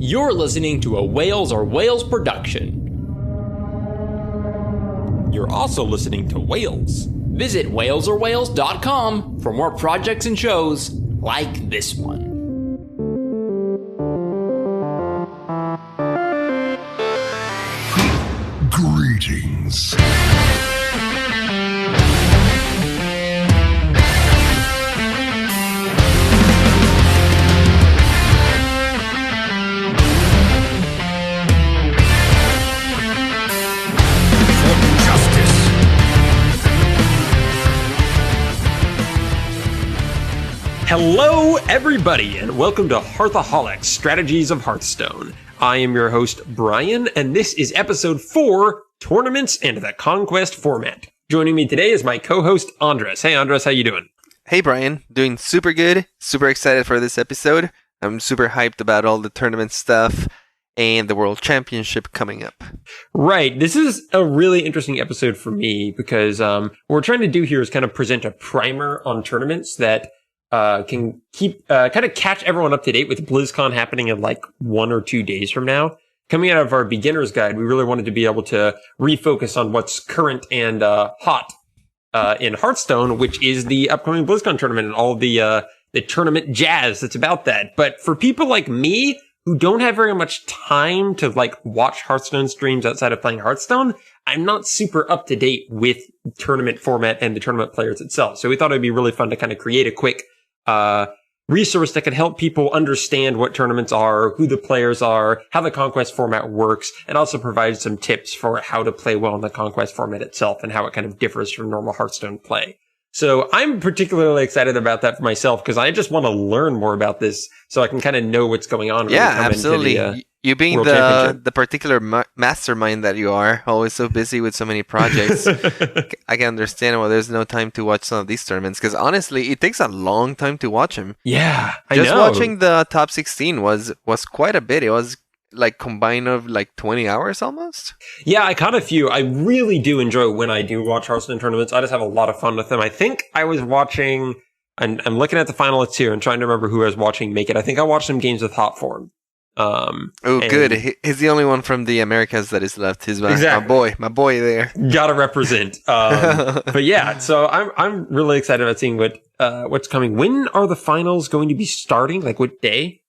You're listening to a Whales Are Whales production. You're also listening to Whales. Visit whalesorewhales.com for more projects and shows like this one. Greetings. Hello, everybody, and welcome to Hearthaholics, Strategies of Hearthstone. I am your host, Bryan, and this is episode 4, Tournaments and the Conquest format. Joining me today is my co-host, Andres. Hey, Andres, how you doing? Hey, Bryan. Doing super good. Super excited for this episode. I'm super hyped about all the tournament stuff and the World Championship coming up. Right. This is a really interesting episode for me because what we're trying to do here is kind of present a primer on tournaments that can keep kind of catch everyone up to date with BlizzCon happening in like 1 or 2 days from now. Coming out of our beginner's guide, we really wanted to be able to refocus on what's current and hot in Hearthstone, which is the upcoming BlizzCon tournament and all the tournament jazz that's about that. But for people like me who don't have very much time to like watch Hearthstone streams outside of playing Hearthstone, I'm not super up to date with tournament format and the tournament players itself. So we thought it'd be really fun to kind of create a quick resource that could help people understand what tournaments are, who the players are, how the Conquest format works, and also provide some tips for how to play well in the Conquest format itself and how it kind of differs from normal Hearthstone play. So I'm particularly excited about that for myself because I just want to learn more about this so I can kind of know what's going on. Yeah, absolutely. You being the particular mastermind that you are, always so busy with so many projects, I can understand why there's no time to watch some of these tournaments because honestly, it takes a long time to watch them. Yeah, I know. Just know. watching the top 16 was quite a bit. It was like combined of like 20 hours almost. Yeah, I caught a few. I really do enjoy when I do watch Hearthstone tournaments. I just have a lot of fun with them. I think I was watching, and I'm looking at the finalists here and trying to remember who I was watching make it. I think I watched some games with Hot Form. Good. He's the only one from the Americas that is left. He's my boy there. Gotta represent. But yeah, so I'm really excited about seeing what's coming. When are the finals going to be starting? Like what day?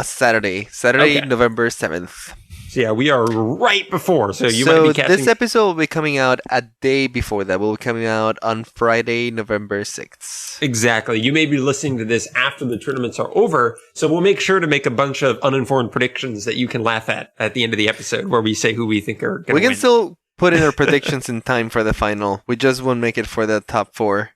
Saturday, okay. November 7th. So yeah, we are right before. So might be catching... this episode will be coming out a day before that. Will be coming out on Friday, November 6th. Exactly. You may be listening to this after the tournaments are over. So we'll make sure to make a bunch of uninformed predictions that you can laugh at the end of the episode where we say who we think are going to win. We can still put in our predictions in time for the final. We just won't make it for the top 4.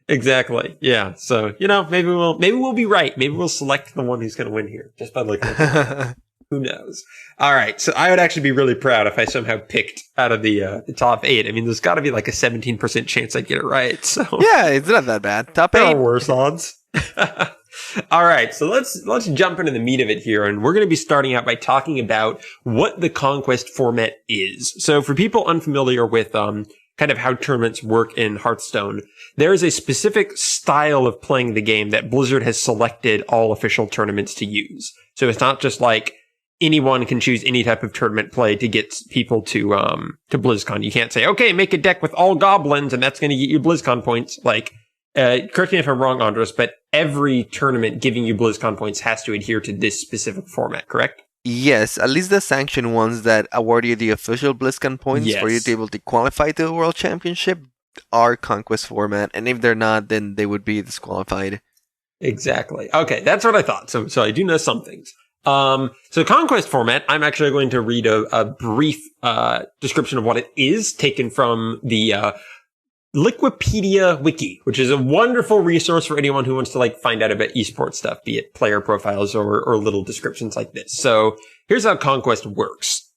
Exactly. Yeah. So, maybe we'll be right. Maybe we'll select the one who's going to win here just by looking at it. Who knows? All right. So I would actually be really proud if I somehow picked out of the top 8. I mean, there's got to be like a 17% chance I'd get it right. So yeah, it's not that bad. Top 8. There are worse odds. All right. So let's jump into the meat of it here. And we're going to be starting out by talking about what the Conquest format is. So for people unfamiliar with, kind of how tournaments work in Hearthstone, there is a specific style of playing the game that Blizzard has selected all official tournaments to use. So it's not just like anyone can choose any type of tournament play to get people to BlizzCon. You can't say, okay, make a deck with all goblins and that's going to get you BlizzCon points. Like, correct me if I'm wrong, Andres, but every tournament giving you BlizzCon points has to adhere to this specific format, correct? Yes, at least the sanctioned ones that award you the official BlizzCon points for you to be able to qualify to the World Championship are Conquest format, and if they're not, then they would be disqualified. Exactly. Okay, that's what I thought. So I do know some things. So Conquest format, I'm actually going to read a brief description of what it is, taken from the Liquipedia Wiki, which is a wonderful resource for anyone who wants to like find out about esports stuff, be it player profiles or little descriptions like this. So here's how Conquest works.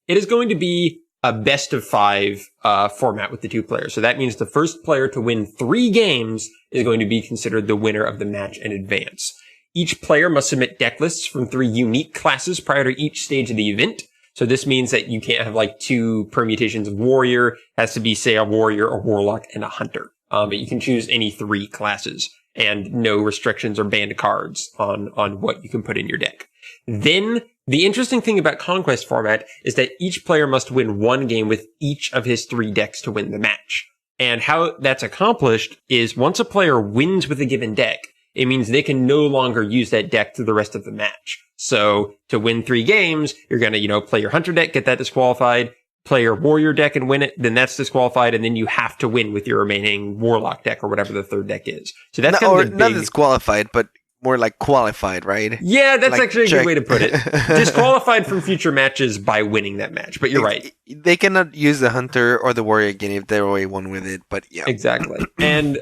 It is going to be a best of 5 format with the 2 players. So that means the first player to win 3 games is going to be considered the winner of the match and advance. Each player must submit deck lists from 3 unique classes prior to each stage of the event. So this means that you can't have like 2 permutations of warrior. It has to be, say, a warrior, a warlock, and a hunter. but you can choose any 3 classes and no restrictions or banned cards on what you can put in your deck. Then the interesting thing about Conquest format is that each player must win 1 game with each of his 3 decks to win the match. And how that's accomplished is once a player wins with a given deck, it means they can no longer use that deck through the rest of the match. So to win 3 games, you're going to, play your Hunter deck, get that disqualified, play your Warrior deck and win it, then that's disqualified, and then you have to win with your remaining Warlock deck or whatever the 3rd deck is. So that's not disqualified, but more like qualified, right? Yeah, that's like actually a good way to put it. Disqualified from future matches by winning that match, but you're right. They cannot use the Hunter or the Warrior again if they're already won with it, but yeah. Exactly. And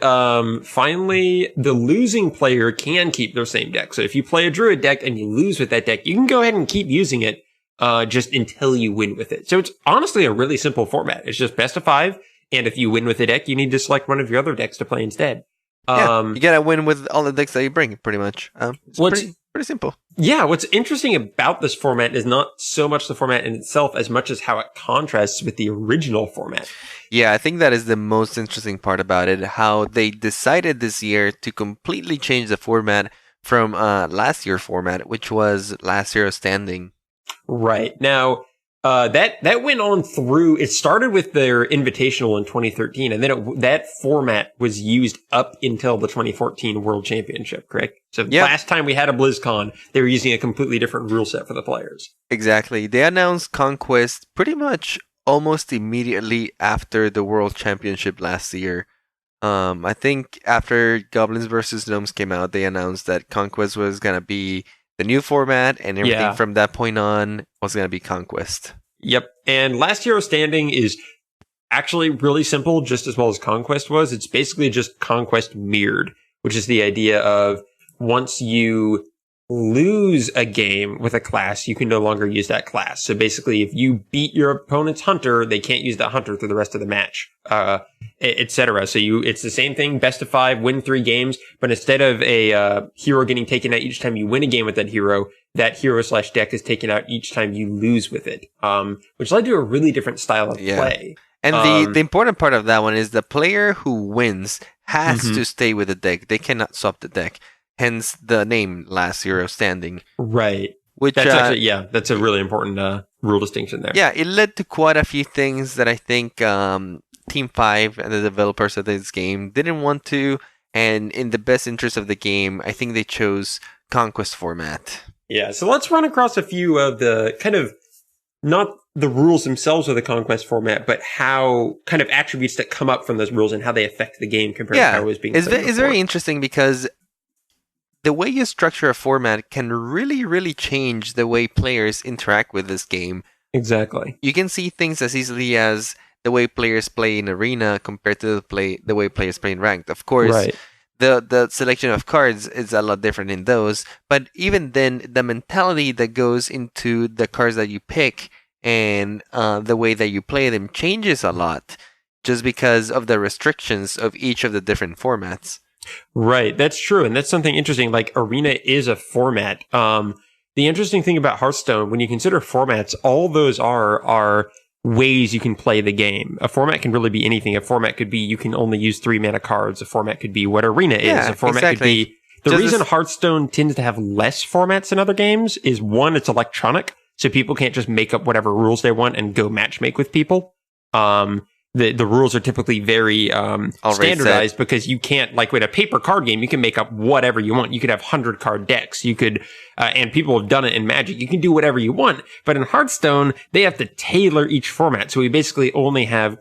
finally, the losing player can keep their same deck. So if you play a Druid deck and you lose with that deck, you can go ahead and keep using it just until you win with it. So it's honestly a really simple format. It's just best of 5, and if you win with a deck, you need to select one of your other decks to play instead. You gotta win with all the decks that you bring, pretty much. It's pretty simple. Yeah, what's interesting about this format is not so much the format in itself as much as how it contrasts with the original format. Yeah, I think that is the most interesting part about it, how they decided this year to completely change the format from last year's format, which was Last Hero Standing. Right. Now, that went on through, it started with their Invitational in 2013, and then that format was used up until the 2014 World Championship, correct? So last time we had a BlizzCon, they were using a completely different rule set for the players. Exactly. They announced Conquest pretty much almost immediately after the World Championship last year. I think after Goblins vs. Gnomes came out, they announced that Conquest was going to be the new format, and everything from that point on was going to be Conquest. Yep. And Last Hero Standing is actually really simple, just as well as Conquest was. It's basically just Conquest mirrored, which is the idea of once you lose a game with a class, you can no longer use that class. So basically, if you beat your opponent's Hunter, they can't use that Hunter through the rest of the match, etc. So it's the same thing, best of 5, win 3 games, but instead of a hero getting taken out each time you win a game with that hero /deck is taken out each time you lose with it, which led to a really different style of play. And the important part of that one is the player who wins has to stay with the deck. They cannot swap the deck. Hence the name Last Hero Standing. Right. Which that's actually, that's a really important rule distinction there. Yeah, it led to quite a few things that I think Team 5 and the developers of this game didn't want to, and in the best interest of the game, I think they chose Conquest format. Yeah, so let's run across a few of the kind of, not the rules themselves of the Conquest format, but how kind of attributes that come up from those rules and how they affect the game compared to how it was being played before. It's very interesting because the way you structure a format can really, really change the way players interact with this game. Exactly. You can see things as easily as the way players play in Arena compared to the way players play in Ranked. Of course, the selection of cards is a lot different in those, but even then, the mentality that goes into the cards that you pick and the way that you play them changes a lot just because of the restrictions of each of the different formats. Right, that's true, and that's something interesting. Like, Arena is a format. The interesting thing about Hearthstone, when you consider formats, all those are ways you can play the game. A format can really be anything. A format could be you can only use 3 mana cards. A format could be what Arena is. A format could be... The reason Hearthstone tends to have less formats than other games is, one, it's electronic, so people can't just make up whatever rules they want and go matchmake with people. The rules are typically very standardized because you can't, like with a paper card game, you can make up whatever you want. You could have 100 card decks. You could, and people have done it in Magic. You can do whatever you want. But in Hearthstone, they have to tailor each format. So we basically only have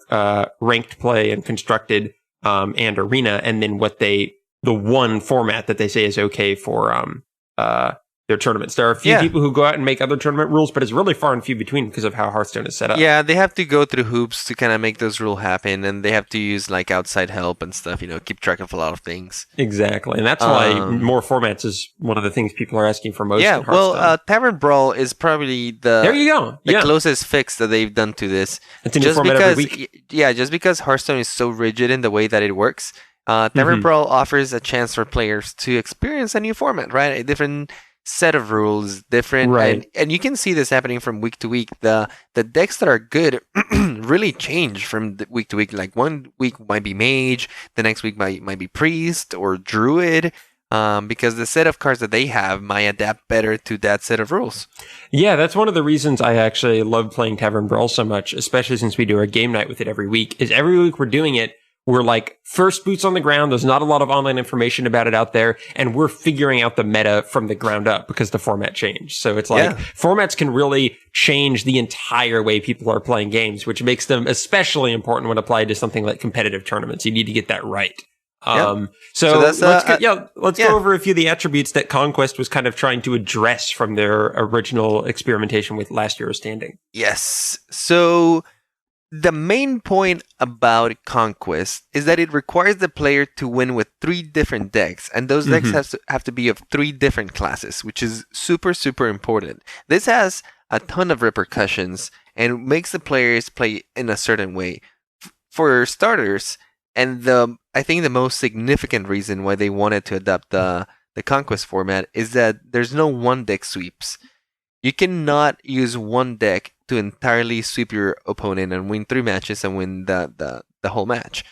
ranked play and constructed and Arena, and then the one format that they say is okay for their tournaments. There are a few people who go out and make other tournament rules, but it's really far and few between because of how Hearthstone is set up. Yeah, they have to go through hoops to kind of make those rules happen, and they have to use like outside help and stuff, keep track of a lot of things. Exactly, and that's why more formats is one of the things people are asking for most. Yeah, well, Tavern Brawl is probably there you go. The closest fix that they've done to this. It's a new format every week. Yeah, just because Hearthstone is so rigid in the way that it works, Tavern Brawl offers a chance for players to experience a new format, right? A different set of rules, different, Right. and you can see this happening from week to week. The decks that are good really change from week to week. Like one week might be mage, the next week might be priest or druid, because the set of cards that they have might adapt better to that set of rules. Yeah, that's one of the reasons I actually love playing Tavern Brawl so much, especially since we do our game night with it every week, is every week we're doing it, we're like first boots on the ground. There's not a lot of online information about it out there, and we're figuring out the meta from the ground up because the format changed. So it's like formats can really change the entire way people are playing games, which makes them especially important when applied to something like competitive tournaments. You need to get that right. So let's go over a few of the attributes that Conquest was kind of trying to address from their original experimentation with last year's standing. Yes. So the main point about Conquest is that it requires the player to win with 3 different decks, and those decks have to be of 3 different classes, which is super, super important. This has a ton of repercussions and makes the players play in a certain way. For starters, and I think the most significant reason why they wanted to adopt the Conquest format is that there's no one deck sweeps. You cannot use one deck to entirely sweep your opponent and win 3 matches and win the whole match.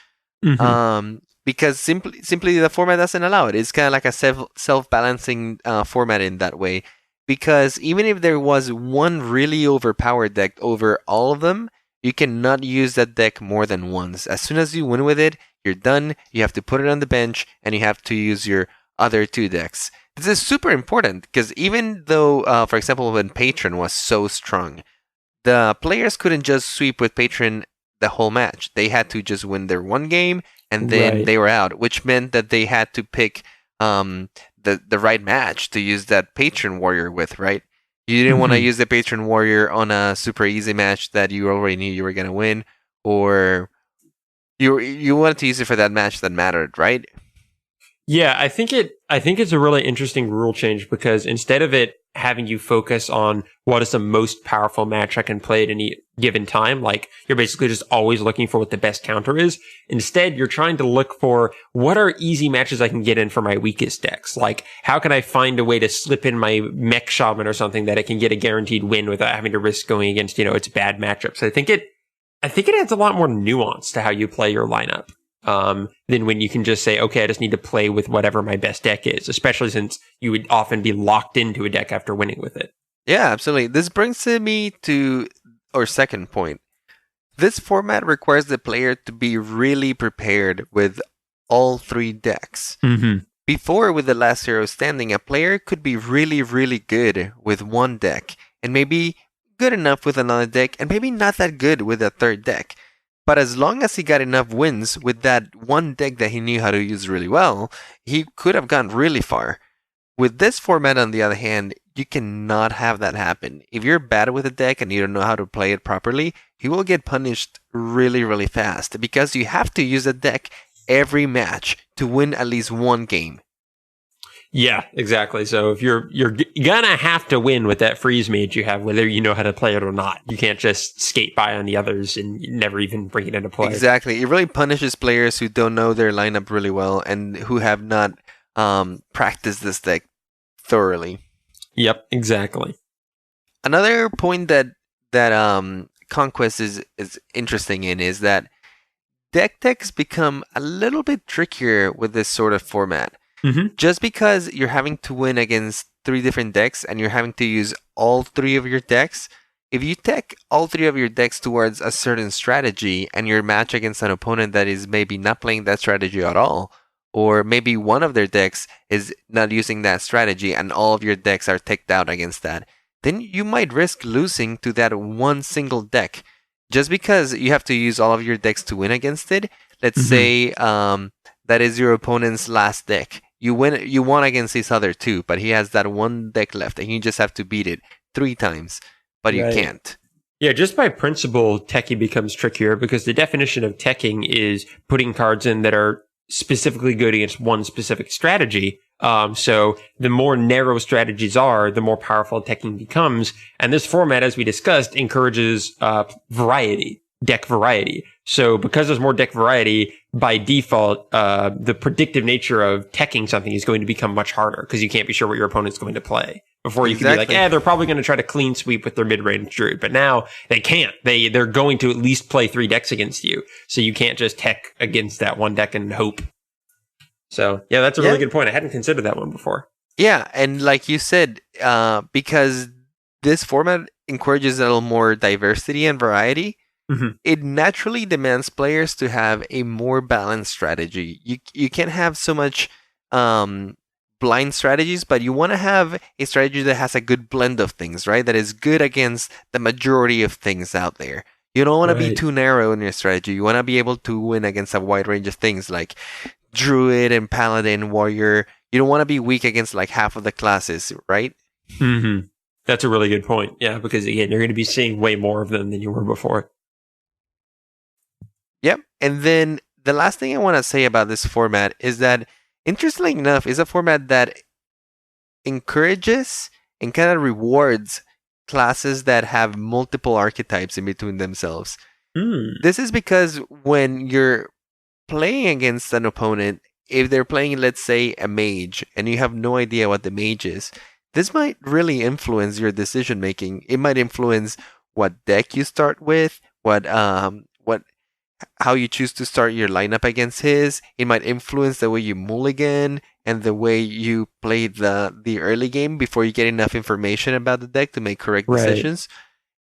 Because simply the format doesn't allow it. It's kind of like a self-balancing format in that way. Because even if there was one really overpowered deck over all of them, you cannot use that deck more than once. As soon as you win with it, you're done. You have to put it on the bench, and you have to use your other 2 decks. This is super important because even though, for example, when Patron was so strong, the players couldn't just sweep with Patron the whole match. They had to just win their one game, and then they were out, which meant that they had to pick the right match to use that Patron Warrior with, right? You didn't want to use the Patron Warrior on a super easy match that you already knew you were going to win, or you wanted to use it for that match that mattered, right? Yeah, I think it's a really interesting rule change because instead of it having you focus on what is the most powerful match I can play at any given time, like you're basically just always looking for what the best counter is. Instead, you're trying to look for what are easy matches I can get in for my weakest decks. Like, how can I find a way to slip in my mech shaman or something that I can get a guaranteed win without having to risk going against, its bad matchups. I think it adds a lot more nuance to how you play your lineup. Than when you can just say, okay, I just need to play with whatever my best deck is, especially since you would often be locked into a deck after winning with it. Yeah, absolutely. This brings me to our second point. This format requires the player to be really prepared with all 3 decks. Before, with the last hero standing, a player could be really, really good with one deck, and maybe good enough with another deck, and maybe not that good with a third deck. But as long as he got enough wins with that one deck that he knew how to use really well, he could have gone really far. With this format, on the other hand, you cannot have that happen. If you're bad with a deck and you don't know how to play it properly, you will get punished really, really fast because you have to use a deck every match to win at least one game. Yeah, exactly. So if you're gonna have to win with that freeze mage you have, whether you know how to play it or not. You can't just skate by on the others and never even bring it into play. Exactly. It really punishes players who don't know their lineup really well and who have not practiced this deck thoroughly. Yep, exactly. Another point that Conquest is interesting in is that deck techs become a little bit trickier with this sort of format. Just because you're having to win against 3 different decks and you're having to use all 3 of your decks, if you tech all 3 of your decks towards a certain strategy and your match against an opponent that is maybe not playing that strategy at all, or maybe one of their decks is not using that strategy and all of your decks are teched out against that, then you might risk losing to that one single deck. Just because you have to use all of your decks to win against it, let's say that is your opponent's last deck. You won against his other 2, but he has that one deck left, and you just have to beat it 3 times, but you can't. Yeah, just by principle, techie becomes trickier because the definition of teching is putting cards in that are specifically good against one specific strategy. So the more narrow strategies are, the more powerful teching becomes. And this format, as we discussed, encourages variety. deck variety. So because there's more deck variety, by default, the predictive nature of teching something is going to become much harder because you can't be sure what your opponent's going to play. Before you can be like, they're probably going to try to clean sweep with their mid-range druid. But now they can't. They're going to at least play 3 decks against you. So you can't just tech against that one deck and hope. So, yeah, that's a really good point. I hadn't considered that one before. Yeah, and like you said, because this format encourages a little more diversity and variety, it naturally demands players to have a more balanced strategy. You can't have so much blind strategies, but you want to have a strategy that has a good blend of things, right? That is good against the majority of things out there. You don't want to be too narrow in your strategy. You want to be able to win against a wide range of things like Druid and Paladin, Warrior. You don't want to be weak against like half of the classes, right? That's a really good point. Yeah, because again, you're going to be seeing way more of them than you were before. Yep. And then the last thing I want to say about this format is that, interestingly enough, is a format that encourages and kind of rewards classes that have multiple archetypes in between themselves. This is because when you're playing against an opponent, if they're playing, let's say, a mage, and you have no idea what the mage is, this might really influence your decision making. It might influence what deck you start with, how you choose to start your lineup against his. It might influence the way you mulligan and the way you play the early game before you get enough information about the deck to make correct decisions.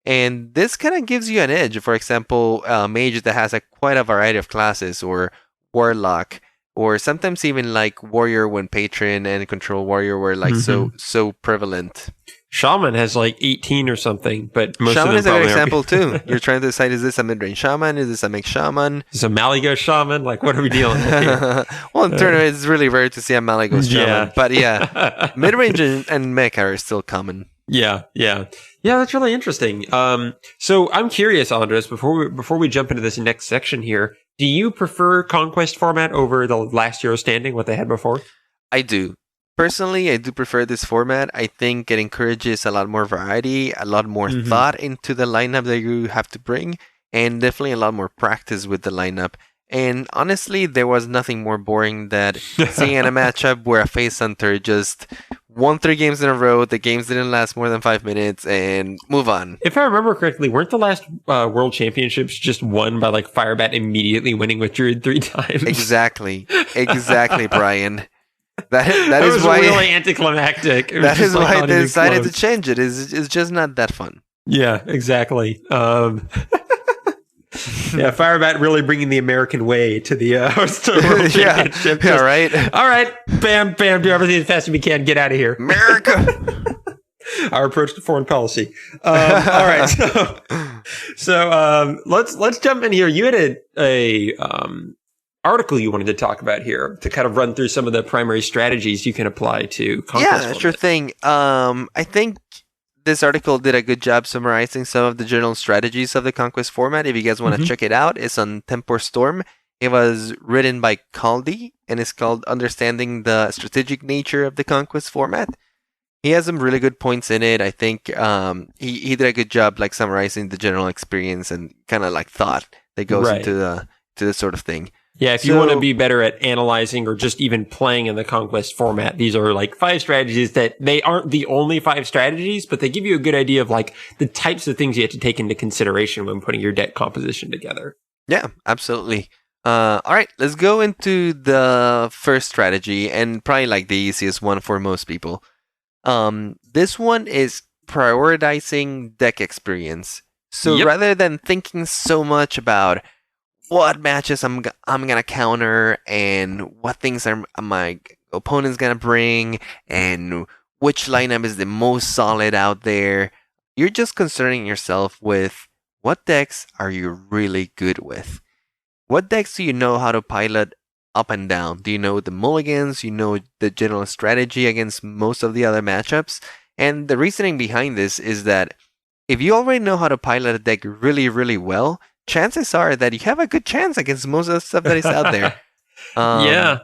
And this kind of gives you an edge. For example, mage that has quite a variety of classes, or warlock, or sometimes even like warrior when patron and control warrior were like so prevalent. Shaman has like 18 or something, but most Shaman of them is a good probably example too. You're trying to decide, is this a mid-range shaman? Is this a mech shaman? Is this a Malaga shaman? Like, what are we dealing with here? Well, in tournament, it's really rare to see a Malagos shaman. But yeah, mid-range and mech are still common. Yeah, that's really interesting. So I'm curious, Andres, before we jump into this next section here, do you prefer Conquest format over the last Euro standing, what they had before? I do. Personally, I do prefer this format. I think it encourages a lot more variety, a lot more thought into the lineup that you have to bring, and definitely a lot more practice with the lineup. And honestly, there was nothing more boring than seeing a matchup where a face hunter just won 3 games in a row, the games didn't last more than 5 minutes, and move on. If I remember correctly, weren't the last World Championships just won by like Firebat immediately winning with Druid 3 times? Exactly, Brian. That is why really anticlimactic. That is why they decided to change it. It's just not that fun. Yeah, exactly. Firebat really bringing the American way to the Hearthstone World Championship. Yeah, right. All right, bam, do everything as fast as we can. Get out of here, America. Our approach to foreign policy. All right, so let's jump in here. You had a article you wanted to talk about here to kind of run through some of the primary strategies you can apply to Conquest. Yeah, sure thing. I think this article did a good job summarizing some of the general strategies of the Conquest format. If you guys want to check it out, it's on Tempor Storm. It was written by Caldi, and it's called Understanding the Strategic Nature of the Conquest format. He has some really good points in it. I think he did a good job like summarizing the general experience and kind of like thought that goes into this sort of thing. Yeah, if you want to be better at analyzing or just even playing in the Conquest format, these are like 5 strategies that they aren't the only 5 strategies, but they give you a good idea of like the types of things you have to take into consideration when putting your deck composition together. Yeah, absolutely. All right, let's go into the first strategy, and probably like the easiest one for most people. This one is prioritizing deck experience. So rather than thinking so much about what matches I'm gonna counter and what things are my opponent's gonna bring and which lineup is the most solid out there, you're just concerning yourself with what decks are you really good with. What decks do you know how to pilot up and down? Do you know the mulligans? You know the general strategy against most of the other matchups? And the reasoning behind this is that if you already know how to pilot a deck really, really well, chances are that you have a good chance against most of the stuff that is out there. Yeah,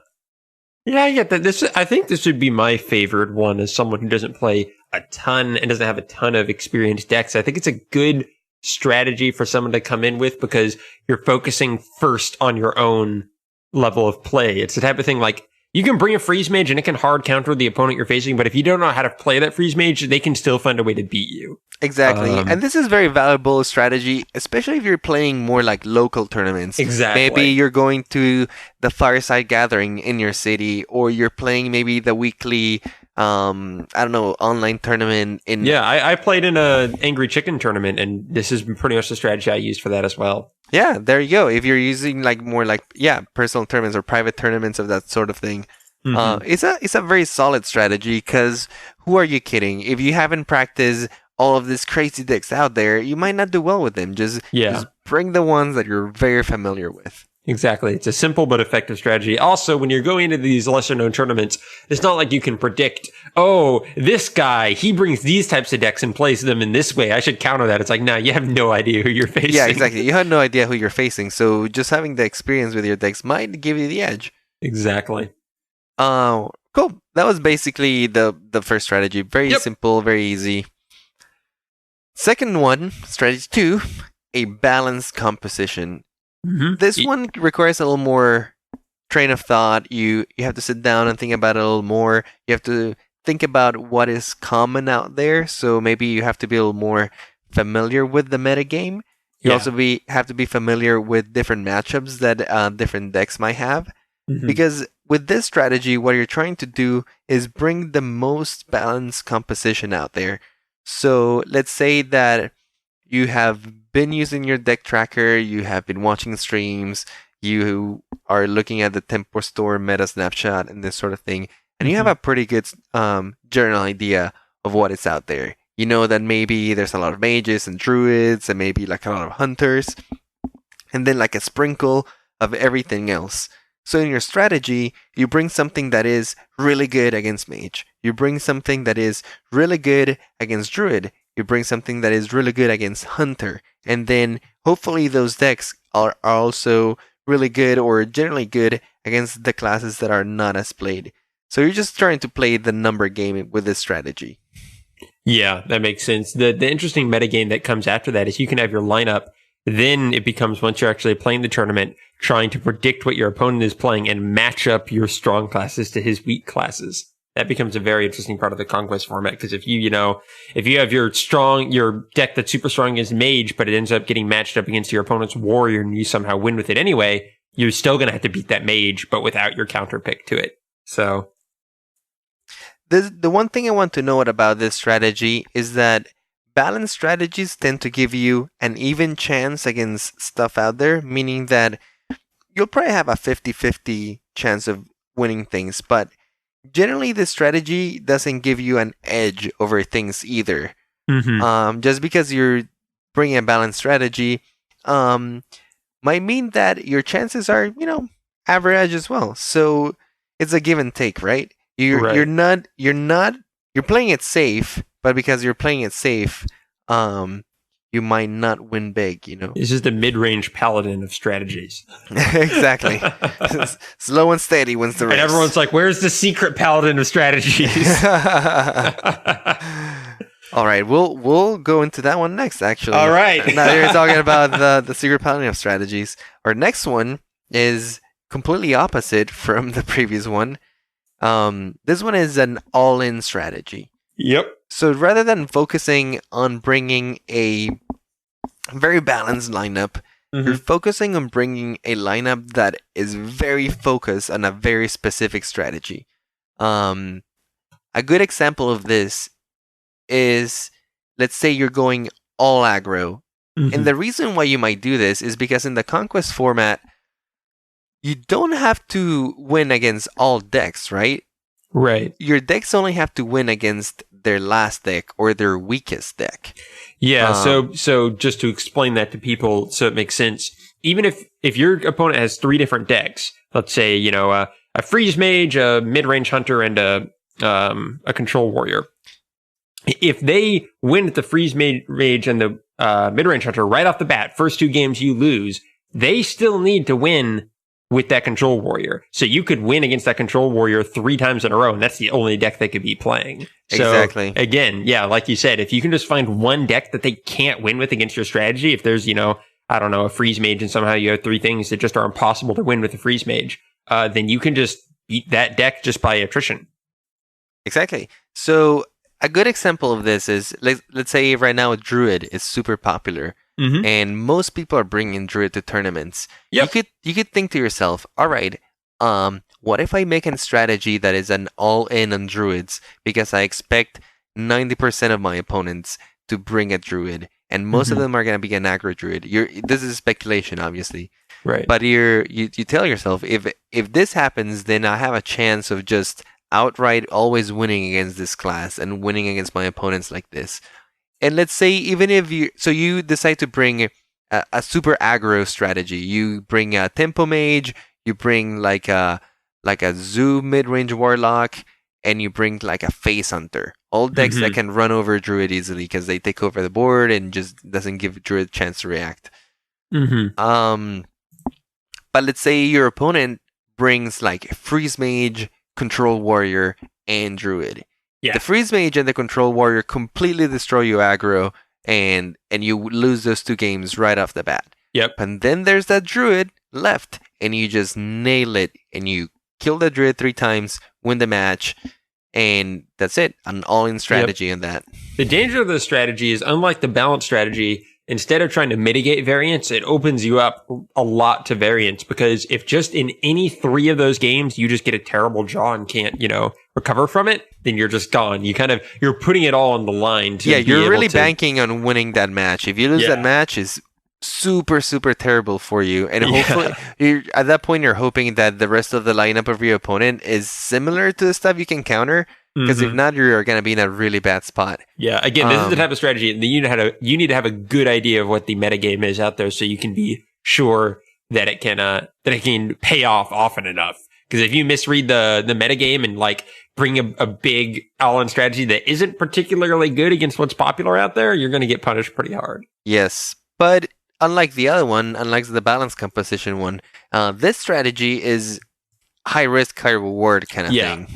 I get that. I think this would be my favorite one as someone who doesn't play a ton and doesn't have a ton of experienced decks. I think it's a good strategy for someone to come in with because you're focusing first on your own level of play. It's the type of thing like you can bring a freeze mage and it can hard counter the opponent you're facing, but if you don't know how to play that freeze mage, they can still find a way to beat you. Exactly. And this is very valuable strategy, especially if you're playing more like local tournaments. Exactly. Maybe you're going to the Fireside Gathering in your city, or you're playing maybe the weekly, online tournament in... Yeah, I played in a Angry Chicken tournament, and this is pretty much the strategy I used for that as well. Yeah, there you go. If you're using personal tournaments or private tournaments of that sort of thing, it's a very solid strategy because who are you kidding? If you haven't practiced all of these crazy decks out there, you might not do well with them. Just bring the ones that you're very familiar with. Exactly. It's a simple but effective strategy. Also, when you're going into these lesser known tournaments, it's not like you can predict, oh, this guy, he brings these types of decks and plays them in this way. I should counter that. It's like, nah, you have no idea who you're facing. Yeah, exactly. You have no idea who you're facing. So just having the experience with your decks might give you the edge. Exactly. Cool. That was basically the first strategy. Very simple, very easy. Second one, strategy 2, a balanced composition. This one requires a little more train of thought. You have to sit down and think about it a little more. You have to think about what is common out there. So maybe you have to be a little more familiar with the metagame. You also have to be familiar with different matchups that different decks might have. Because with this strategy, what you're trying to do is bring the most balanced composition out there. So let's say that you have been using your deck tracker, you have been watching streams, you are looking at the Tempo Store meta snapshot and this sort of thing, and you have a pretty good general idea of what is out there. You know that maybe there's a lot of mages and druids and maybe like a lot of hunters, and then like a sprinkle of everything else. So in your strategy, you bring something that is really good against mage. You bring something that is really good against druid. You bring something that is really good against hunter. And then hopefully those decks are also really good or generally good against the classes that are not as played. So you're just trying to play the number game with this strategy. Yeah, that makes sense. The interesting metagame that comes after that is you can have your lineup. Then it becomes, once you're actually playing the tournament, trying to predict what your opponent is playing and match up your strong classes to his weak classes. That becomes a very interesting part of the Conquest format, because if you have your deck that's super strong against mage, but it ends up getting matched up against your opponent's warrior and you somehow win with it anyway, you're still going to have to beat that mage, but without your counter pick to it. So the one thing I want to note about this strategy is that balanced strategies tend to give you an even chance against stuff out there, meaning that you'll probably have a 50-50 chance of winning things, but generally this strategy doesn't give you an edge over things either. Just because you're bringing a balanced strategy might mean that your chances are, average as well. So it's a give and take, right? You're playing it safe, but because you're playing it safe, you might not win big, It's just a mid-range paladin of strategies. Exactly. Slow and steady wins the race. And everyone's like, where's the secret paladin of strategies? All right, we'll go into that one next, actually. All right. Now you're talking about the secret paladin of strategies. Our next one is completely opposite from the previous one. This one is an all-in strategy. Yep. So rather than focusing on bringing a very balanced lineup, you're focusing on bringing a lineup that is very focused on a very specific strategy. A good example of this is, let's say you're going all aggro. And the reason why you might do this is because in the Conquest format, you don't have to win against all decks, right? Right. Your decks only have to win against their last deck or their weakest deck. Yeah, so just to explain that to people so it makes sense, even if your opponent has 3 different decks, let's say, a freeze mage, a mid-range hunter, and a control warrior, if they win at the freeze mage and the mid-range hunter right off the bat, first 2 games you lose, they still need to win with that control warrior. So you could win against that control warrior 3 times in a row, and that's the only deck they could be playing. So, exactly. Again, yeah, like you said, if you can just find one deck that they can't win with against your strategy, if there's, I don't know, a freeze mage and somehow you have 3 things that just are impossible to win with a freeze mage, then you can just beat that deck just by attrition. Exactly. So a good example of this is, let's say right now Druid is super popular, and most people are bringing Druid to tournaments. Yep. You could think to yourself, all right, what if I make a strategy that is an all-in on Druids, because I expect 90% of my opponents to bring a Druid, and most of them are going to be an aggro Druid. This is speculation, obviously. Right. But you tell yourself, if this happens, then I have a chance of just outright always winning against this class and winning against my opponents like this. And let's say even if you decide to bring a super aggro strategy, you bring a tempo mage, you bring like a zoo mid-range warlock, and you bring like a face hunter. All decks that can run over Druid easily because they take over the board and just doesn't give Druid a chance to react. But let's say your opponent brings like freeze mage, control warrior, and Druid. Yeah. The freeze mage and the control warrior completely destroy you aggro, and you lose those 2 games right off the bat. Yep. And then there's that Druid left, and you just nail it, and you kill the Druid 3 times, win the match, and that's it. An all-in strategy on that. The danger of this strategy is, unlike the balance strategy, instead of trying to mitigate variance, it opens you up a lot to variance, because if just in any 3 of those games you just get a terrible draw and can't, recover from it, then you're just gone. You're putting it all on the line. You're really banking on winning that match. If you lose that match, it's super, super terrible for you. And hopefully, at that point, you're hoping that the rest of the lineup of your opponent is similar to the stuff you can counter. Because if not, you're going to be in a really bad spot. Yeah, again, this is the type of strategy that you need to have a good idea of what the metagame is out there, so you can be sure that it can pay off often enough. Because if you misread the metagame and like bring a big all-in strategy that isn't particularly good against what's popular out there, you're going to get punished pretty hard. Yes, but unlike the other one, unlike the balance composition one, this strategy is high risk, high reward kind of thing.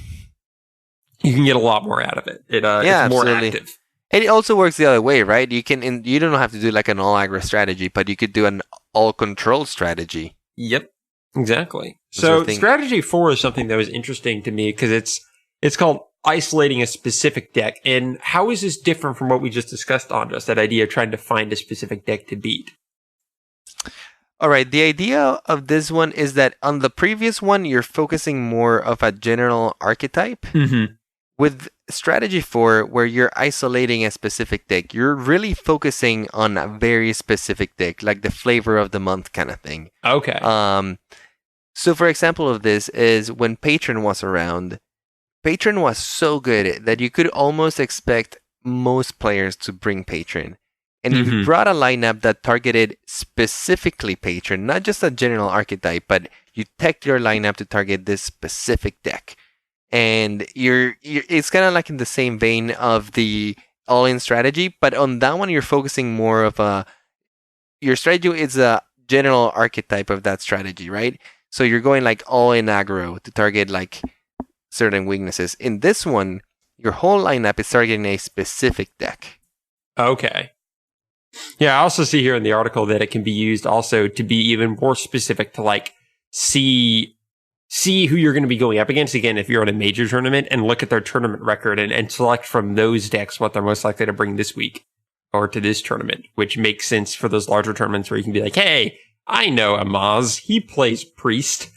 You can get a lot more out of it. It's more active. And it also works the other way, right? You don't have to do like an all aggro strategy, but you could do an all control strategy. Yep, exactly. So strategy 4 is something that was interesting to me because it's called isolating a specific deck. And how is this different from what we just discussed, Andres? That idea of trying to find a specific deck to beat. All right. The idea of this one is that on the previous one, you're focusing more of a general archetype. With strategy 4, where you're isolating a specific deck, you're really focusing on a very specific deck, like the flavor of the month kind of thing. Okay. So for example of this is when Patron was around. Patron was so good that you could almost expect most players to bring Patron. And if you brought a lineup that targeted specifically Patron, not just a general archetype, but you teched your lineup to target this specific deck. And it's kind of like in the same vein of the all-in strategy, but on that one, you're focusing more of your strategy is a general archetype of that strategy, right? So you're going like all-in aggro to target like certain weaknesses. In this one, your whole lineup is targeting a specific deck. Okay. Yeah, I also see here in the article that it can be used also to be even more specific to like see who you're going to be going up against, again, if you're in a major tournament, and look at their tournament record and select from those decks what they're most likely to bring this week or to this tournament, which makes sense for those larger tournaments where you can be like, hey, I know Amaz, he plays Priest.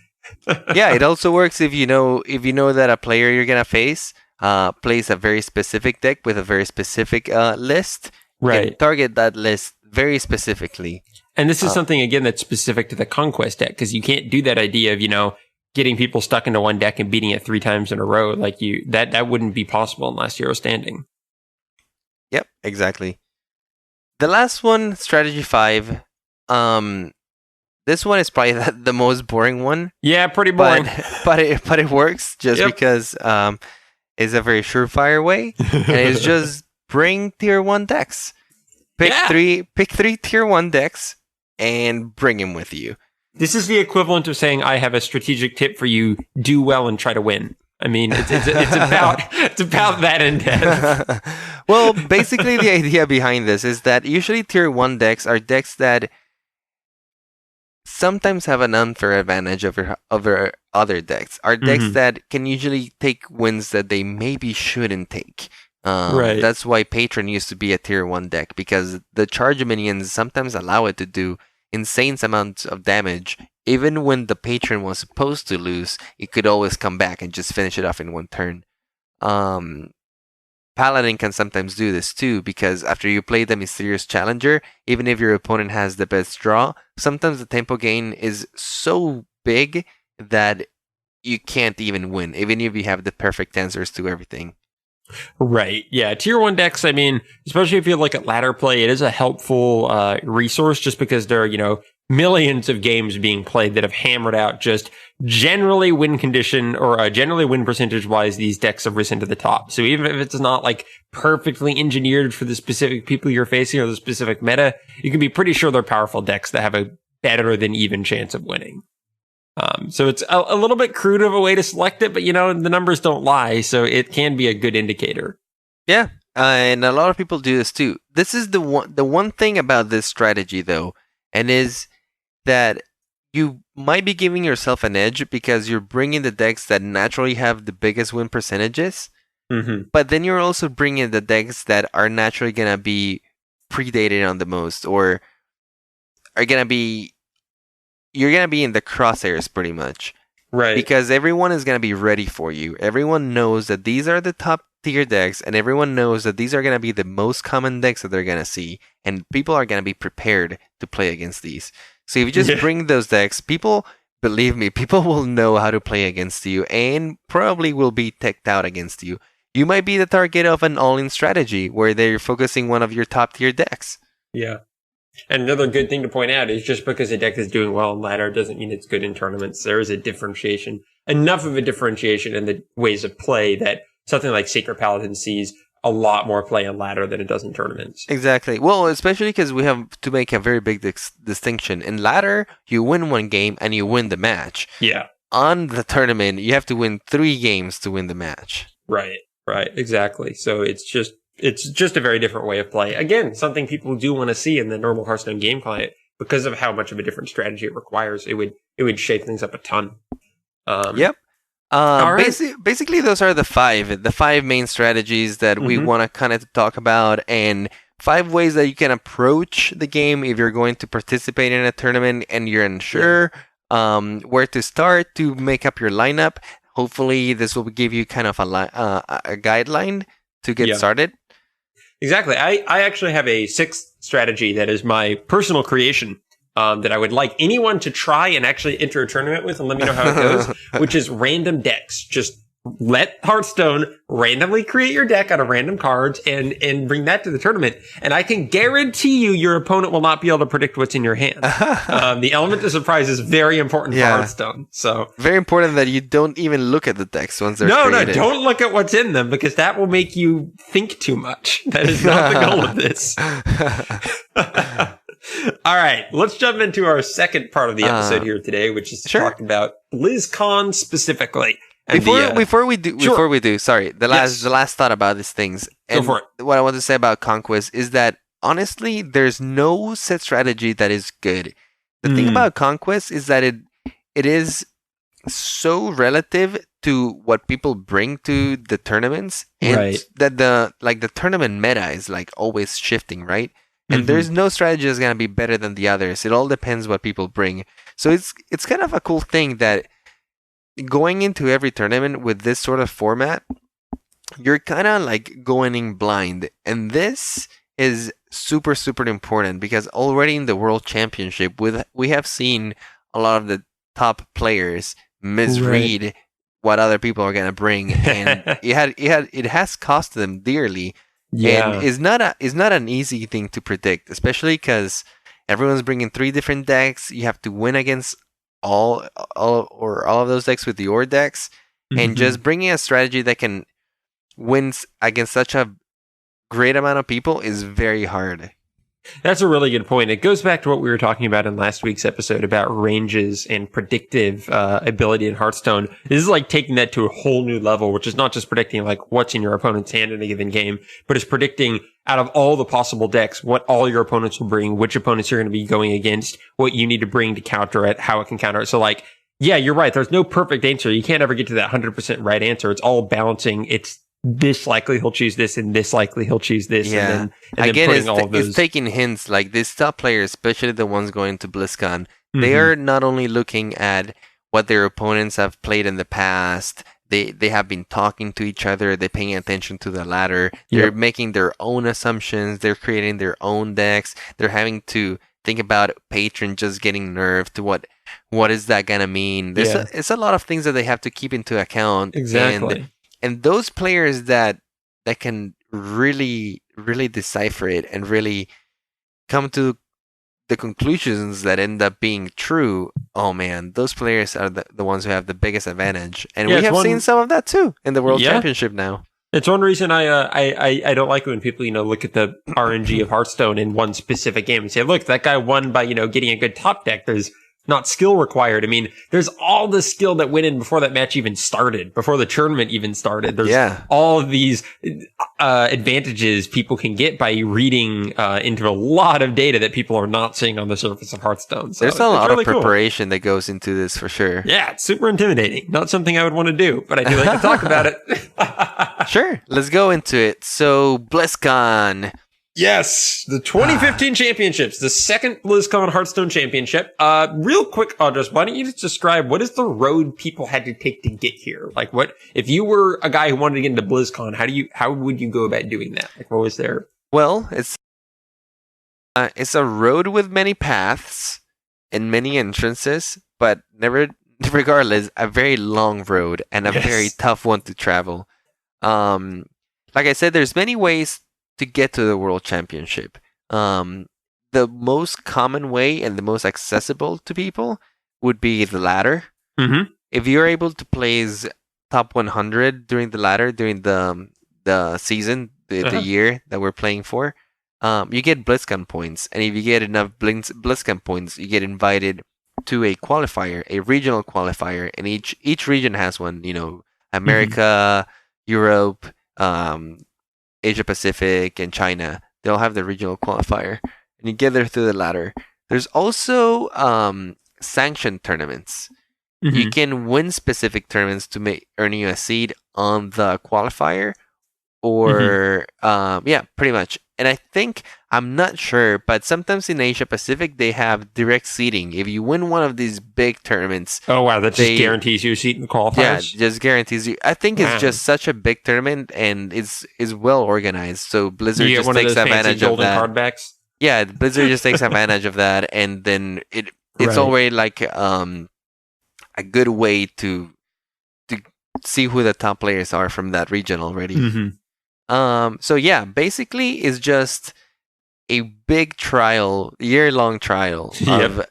Yeah, it also works if you know that a player you're going to face plays a very specific deck with a very specific list. Right. You can target that list very specifically. And this is something, again, that's specific to the Conquest deck, because you can't do that idea of, getting people stuck into one deck and beating it 3 times in a row. Like that wouldn't be possible in Last Hero Standing. Yep, exactly. The last one, strategy 5. This one is probably the most boring one. Yeah, pretty boring. But it works just because it's a very surefire way, and it's just bring tier 1 decks. Pick 3 tier 1 decks and bring them with you. This is the equivalent of saying, I have a strategic tip for you. Do well and try to win. I mean, it's about that in depth. Well, basically the idea behind this is that usually tier 1 decks are decks that sometimes have an unfair advantage over other decks. Are decks that can usually take wins that they maybe shouldn't take. Right. That's why Patron used to be a tier 1 deck, because the charge minions sometimes allow it to do insane amounts of damage. Even when the Patron was supposed to lose, it could always come back and just finish it off in one turn. Paladin can sometimes do this too, because after you play the Mysterious Challenger, even if your opponent has the best draw, sometimes the tempo gain is so big that you can't even win, even if you have the perfect answers to everything. Right. Yeah. Tier 1 decks, I mean, especially if you look at ladder play, it is a helpful resource just because there are, millions of games being played that have hammered out just generally win condition or generally win percentage wise, these decks have risen to the top. So even if it's not like perfectly engineered for the specific people you're facing or the specific meta, you can be pretty sure they're powerful decks that have a better than even chance of winning. So it's a little bit crude of a way to select it, but the numbers don't lie, so it can be a good indicator. Yeah, and a lot of people do this too. This is the one thing about this strategy though, and is that you might be giving yourself an edge because you're bringing the decks that naturally have the biggest win percentages, but then you're also bringing the decks that are naturally gonna be predated on the most, or are gonna be. You're going to be in the crosshairs pretty much. Right. Because everyone is going to be ready for you. Everyone knows that these are the top tier decks, and everyone knows that these are going to be the most common decks that they're going to see, and people are going to be prepared to play against these. So if you just bring those decks, believe me, people will know how to play against you and probably will be teched out against you. You might be the target of an all-in strategy where they're focusing one of your top tier decks. Yeah. And another good thing to point out is just because a deck is doing well in ladder doesn't mean it's good in tournaments. There is a differentiation, enough of a differentiation in the ways of play that something like Sacred Paladin sees a lot more play in ladder than it does in tournaments. Exactly. Well, especially because we have to make a very big distinction. In ladder, you win one game and you win the match. Yeah. On the tournament, you have to win 3 games to win the match. Right, exactly. So it's just a very different way of play. Again, something people do want to see in the normal Hearthstone game client because of how much of a different strategy it requires. It would shake things up a ton. Yep. Basically, those are the five main strategies that we want to kind of talk about, and 5 ways that you can approach the game if you're going to participate in a tournament and you're unsure where to start to make up your lineup. Hopefully, this will give you kind of a guideline to get started. Exactly. I actually have a 6th strategy that is my personal creation that I would like anyone to try and actually enter a tournament with and let me know how it goes, which is random decks. Just let Hearthstone randomly create your deck out of random cards and bring that to the tournament. And I can guarantee you your opponent will not be able to predict what's in your hand. The element of surprise is very important for Hearthstone. So very important that you don't even look at the decks once they're created. No, don't look at what's in them because that will make you think too much. That is not the goal of this. All right, let's jump into our second part of the episode here today, which is to talk about BlizzCon specifically. Before we do, sorry, the last thought about these things. And Go for it. What I want to say about Conquest is that honestly, there's no set strategy that is good. The thing about Conquest is that it is so relative to what people bring to the tournaments, and that the tournament meta is like always shifting, right? And there's no strategy that's gonna be better than the others. It all depends what people bring. So it's kind of a cool thing that going into every tournament with this sort of format, you're kind of like going in blind. And this is super, super important because already in the World Championship, we have seen a lot of the top players misread what other people are going to bring. And it has cost them dearly. Yeah. And it's not an easy thing to predict, especially because everyone's bringing 3 different decks. You have to win against all of those decks with your decks, and just bringing a strategy that can win against such a great amount of people is very hard. That's a really good point. It goes back to what we were talking about in last week's episode about ranges and predictive ability in Hearthstone. This is like taking that to a whole new level, which is not just predicting like what's in your opponent's hand in a given game, but it's predicting out of all the possible decks what all your opponents will bring, which opponents you're going to be going against, what you need to bring to counter it, how it can counter it. So like, yeah, you're right. There's no perfect answer. You can't ever get to that 100% right answer. It's all balancing. It's this likely he'll choose this and this likely he'll choose this. Yeah. And then Again, putting all of those. it's taking hints like these top players, especially the ones going to BlizzCon, they are not only looking at what their opponents have played in the past, they have been talking to each other, they're paying attention to the ladder, they're making their own assumptions, they're creating their own decks, they're having to think about Patron just getting nerfed, what is that gonna mean? It's a lot of things that they have to keep into account. Exactly. And those players that can really, really decipher it and really come to the conclusions that end up being true, oh man, those players are the ones who have the biggest advantage. And we have seen some of that too in the World Championship now. It's one reason I don't like when people, look at the RNG of Hearthstone in one specific game and say, look, that guy won by, getting a good top deck. There's not skill required. I mean, there's all the skill that went in before that match even started, before the tournament even started. There's all of these advantages people can get by reading into a lot of data that people are not seeing on the surface of Hearthstone. So there's a lot of preparation that goes into this for sure. Yeah, it's super intimidating. Not something I would want to do, but I do like to talk about it. Sure, let's go into it. So, BlizzCon. Yes, the 2015 championships, the second BlizzCon Hearthstone Championship. Real quick, Audrey, why don't you just describe what is the road people had to take to get here? Like, what if you were a guy who wanted to get into BlizzCon? How would you go about doing that? Like, what was there? Well, it's a road with many paths and many entrances, but regardless, a very long road and a very tough one to travel. Like I said, there's many ways to get to the World Championship. The most common way and the most accessible to people would be the ladder. Mm-hmm. If you're able to place top 100 during the ladder, during the season, the year that we're playing for, you get BlizzCon points. And if you get enough BlizzCon points, you get invited to a qualifier, a regional qualifier. And each region has one, America, Europe, Asia Pacific, and China. They'll have the regional qualifier, and you get there through the ladder. There's also sanctioned tournaments. Mm-hmm. You can win specific tournaments to earn you a seed on the qualifier, or pretty much. And I think, I'm not sure, but sometimes in Asia Pacific they have direct seeding. If you win one of these big tournaments, oh wow, that just guarantees you a seat in the qualifiers. Yeah, just guarantees you. I think it's just such a big tournament and it's well organized. So Blizzard just takes advantage of that. Card backs? Yeah, Blizzard just takes advantage of that, and then it's already like a good way to see who the top players are from that region already. Mm-hmm. So yeah, basically it's just a big trial, year-long trial of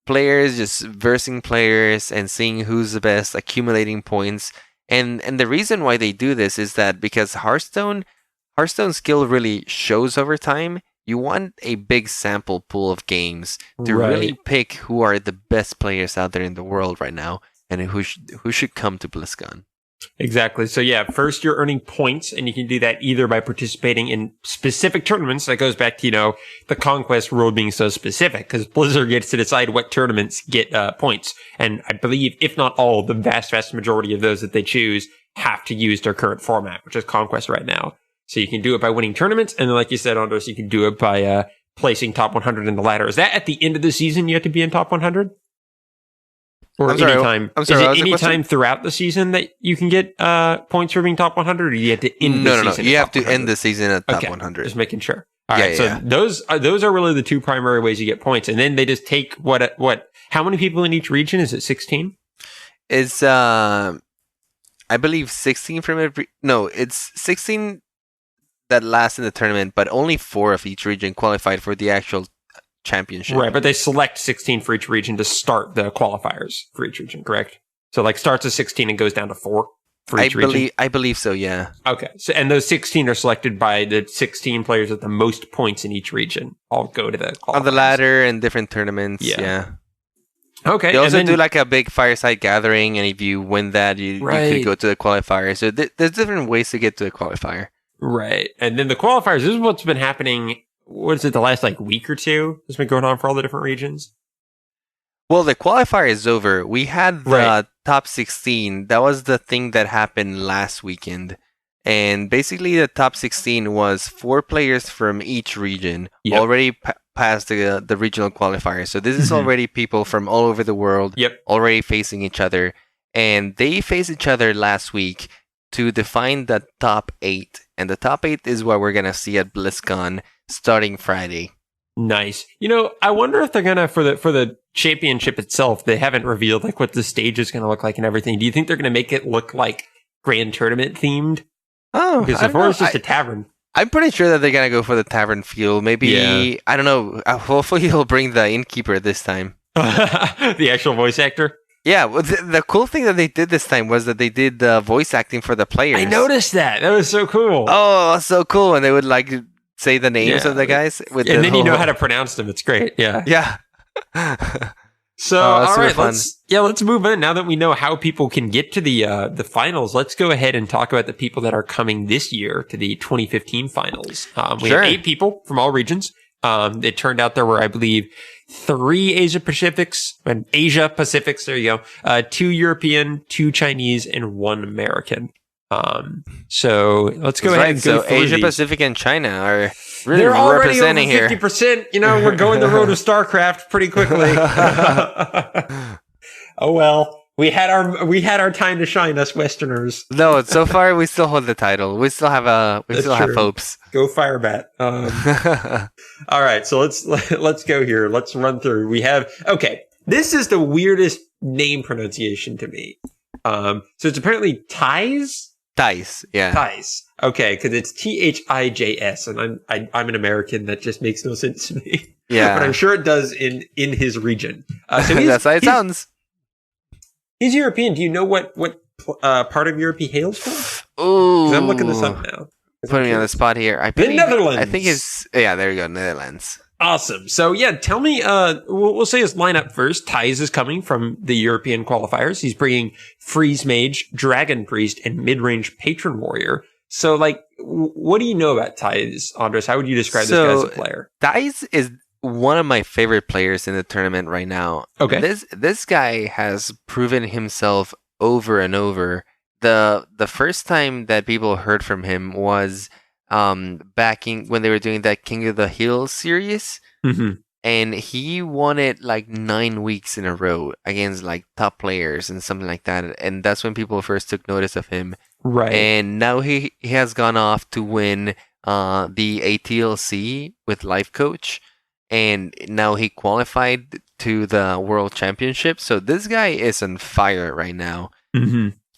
players just versing players and seeing who's the best, accumulating points. And the reason why they do this is that because Hearthstone skill really shows over time. You want a big sample pool of games to really pick who are the best players out there in the world right now and who should come to BlizzCon. Exactly. So yeah, first you're earning points, and you can do that either by participating in specific tournaments. That goes back to, the Conquest rule being so specific, because Blizzard gets to decide what tournaments get points. And I believe, if not all, the vast, vast majority of those that they choose have to use their current format, which is Conquest right now. So you can do it by winning tournaments, and then like you said, Andres, you can do it by placing top 100 in the ladder. Is that at the end of the season you have to be in top 100? Or anytime? Is it any time throughout the season that you can get points for being top 100, or do you have to end the season? No. You have to end the season at top 100. Just making sure. All right. So those are really the two primary ways you get points, and then they just take what? How many people in each region? Is it 16? It's I believe 16 from every. No, it's 16 that last in the tournament, but only 4 of each region qualified for the actual championship. Right, but they select 16 for each region to start the qualifiers for each region, correct? So starts at 16 and goes down to 4? for each region? I believe so, yeah. Okay. So, and those 16 are selected by the 16 players with the most points in each region. All go to the qualifiers. On the ladder and different tournaments, yeah. Okay. They also do like a big fireside gathering, and if you win that, you could go to the qualifier. So there's different ways to get to the qualifier. Right. And then the qualifiers, this is what's been happening, what is it, the last like week or two? It's been going on for all the different regions? Well, the qualifier is over. We had the top 16. That was the thing that happened last weekend. And basically the top 16 was 4 players from each region already past the regional qualifier. So this is already people from all over the world already facing each other. And they faced each other last week to define the top 8. And the top 8 is what we're going to see at BlizzCon starting Friday. Nice. You know, I wonder if they're gonna for the championship itself. They haven't revealed like what the stage is gonna look like and everything. Do you think they're gonna make it look like Grand Tournament themed? Oh, because before it's just a tavern. I'm pretty sure that they're gonna go for the tavern feel. Maybe I don't know. Hopefully, he'll bring the innkeeper this time. The actual voice actor. Yeah, well, the cool thing that they did this time was that they did the voice acting for the players. I noticed that. That was so cool. Oh, so cool! And they would like say the names of the guys, and then you know how to pronounce them. It's great. Yeah. So all right, let's move on. Now that we know how people can get to the finals, let's go ahead and talk about the people that are coming this year to the 2015 finals. We have 8 people from all regions. It turned out there were, I believe, 3 Asia Pacifics. There you go. 2 European, 2 Chinese, and 1 American. So let's go ahead and go through Asia these. Pacific and China are really They're already representing over 50%. You know, we're going the road of StarCraft pretty quickly. Oh well, we had our time to shine, us Westerners. No, so far we still hold the title. We still have have hopes. Go Firebat. All right, so let's go here. Let's run through. We have This is the weirdest name pronunciation to me. So it's apparently Ties. Ties, yeah. Ties. Okay, because it's THIJS, and I'm an American. That just makes no sense to me. Yeah, but I'm sure it does in his region. So that's how it sounds. He's European. Do you know what part of Europe he hails from? Oh, I'm looking this up now. Putting me on the spot here. The Netherlands. I think it's there you go, Netherlands. Awesome. So yeah, tell me. We'll say his lineup first. Ties is coming from the European qualifiers. He's bringing Freeze Mage, Dragon Priest, and mid-range Patron Warrior. So like, what do you know about Ties, Andres? How would you describe this guy as a player? Ties is one of my favorite players in the tournament right now. Okay. This guy has proven himself over and over. The first time that people heard from him was back when they were doing that King of the Hill series, and he won it like 9 weeks in a row against like top players and something like that, and that's when people first took notice of him. Right. And now he has gone off to win the ATLC with Life Coach, and now he qualified to the World Championship. So this guy is on fire right now.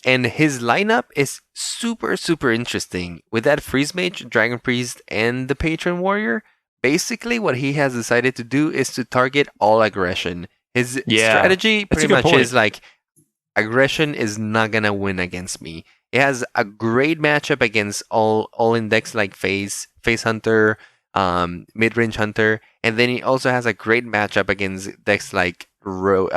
And his lineup is super, super interesting. With that Freeze Mage, Dragon Priest, and the Patron Warrior, basically what he has decided to do is to target all aggression. His strategy pretty much is like, aggression is not going to win against me. It has a great matchup against all index like Phase Hunter, Mid-Range Hunter, and then he also has a great matchup against decks like Druid.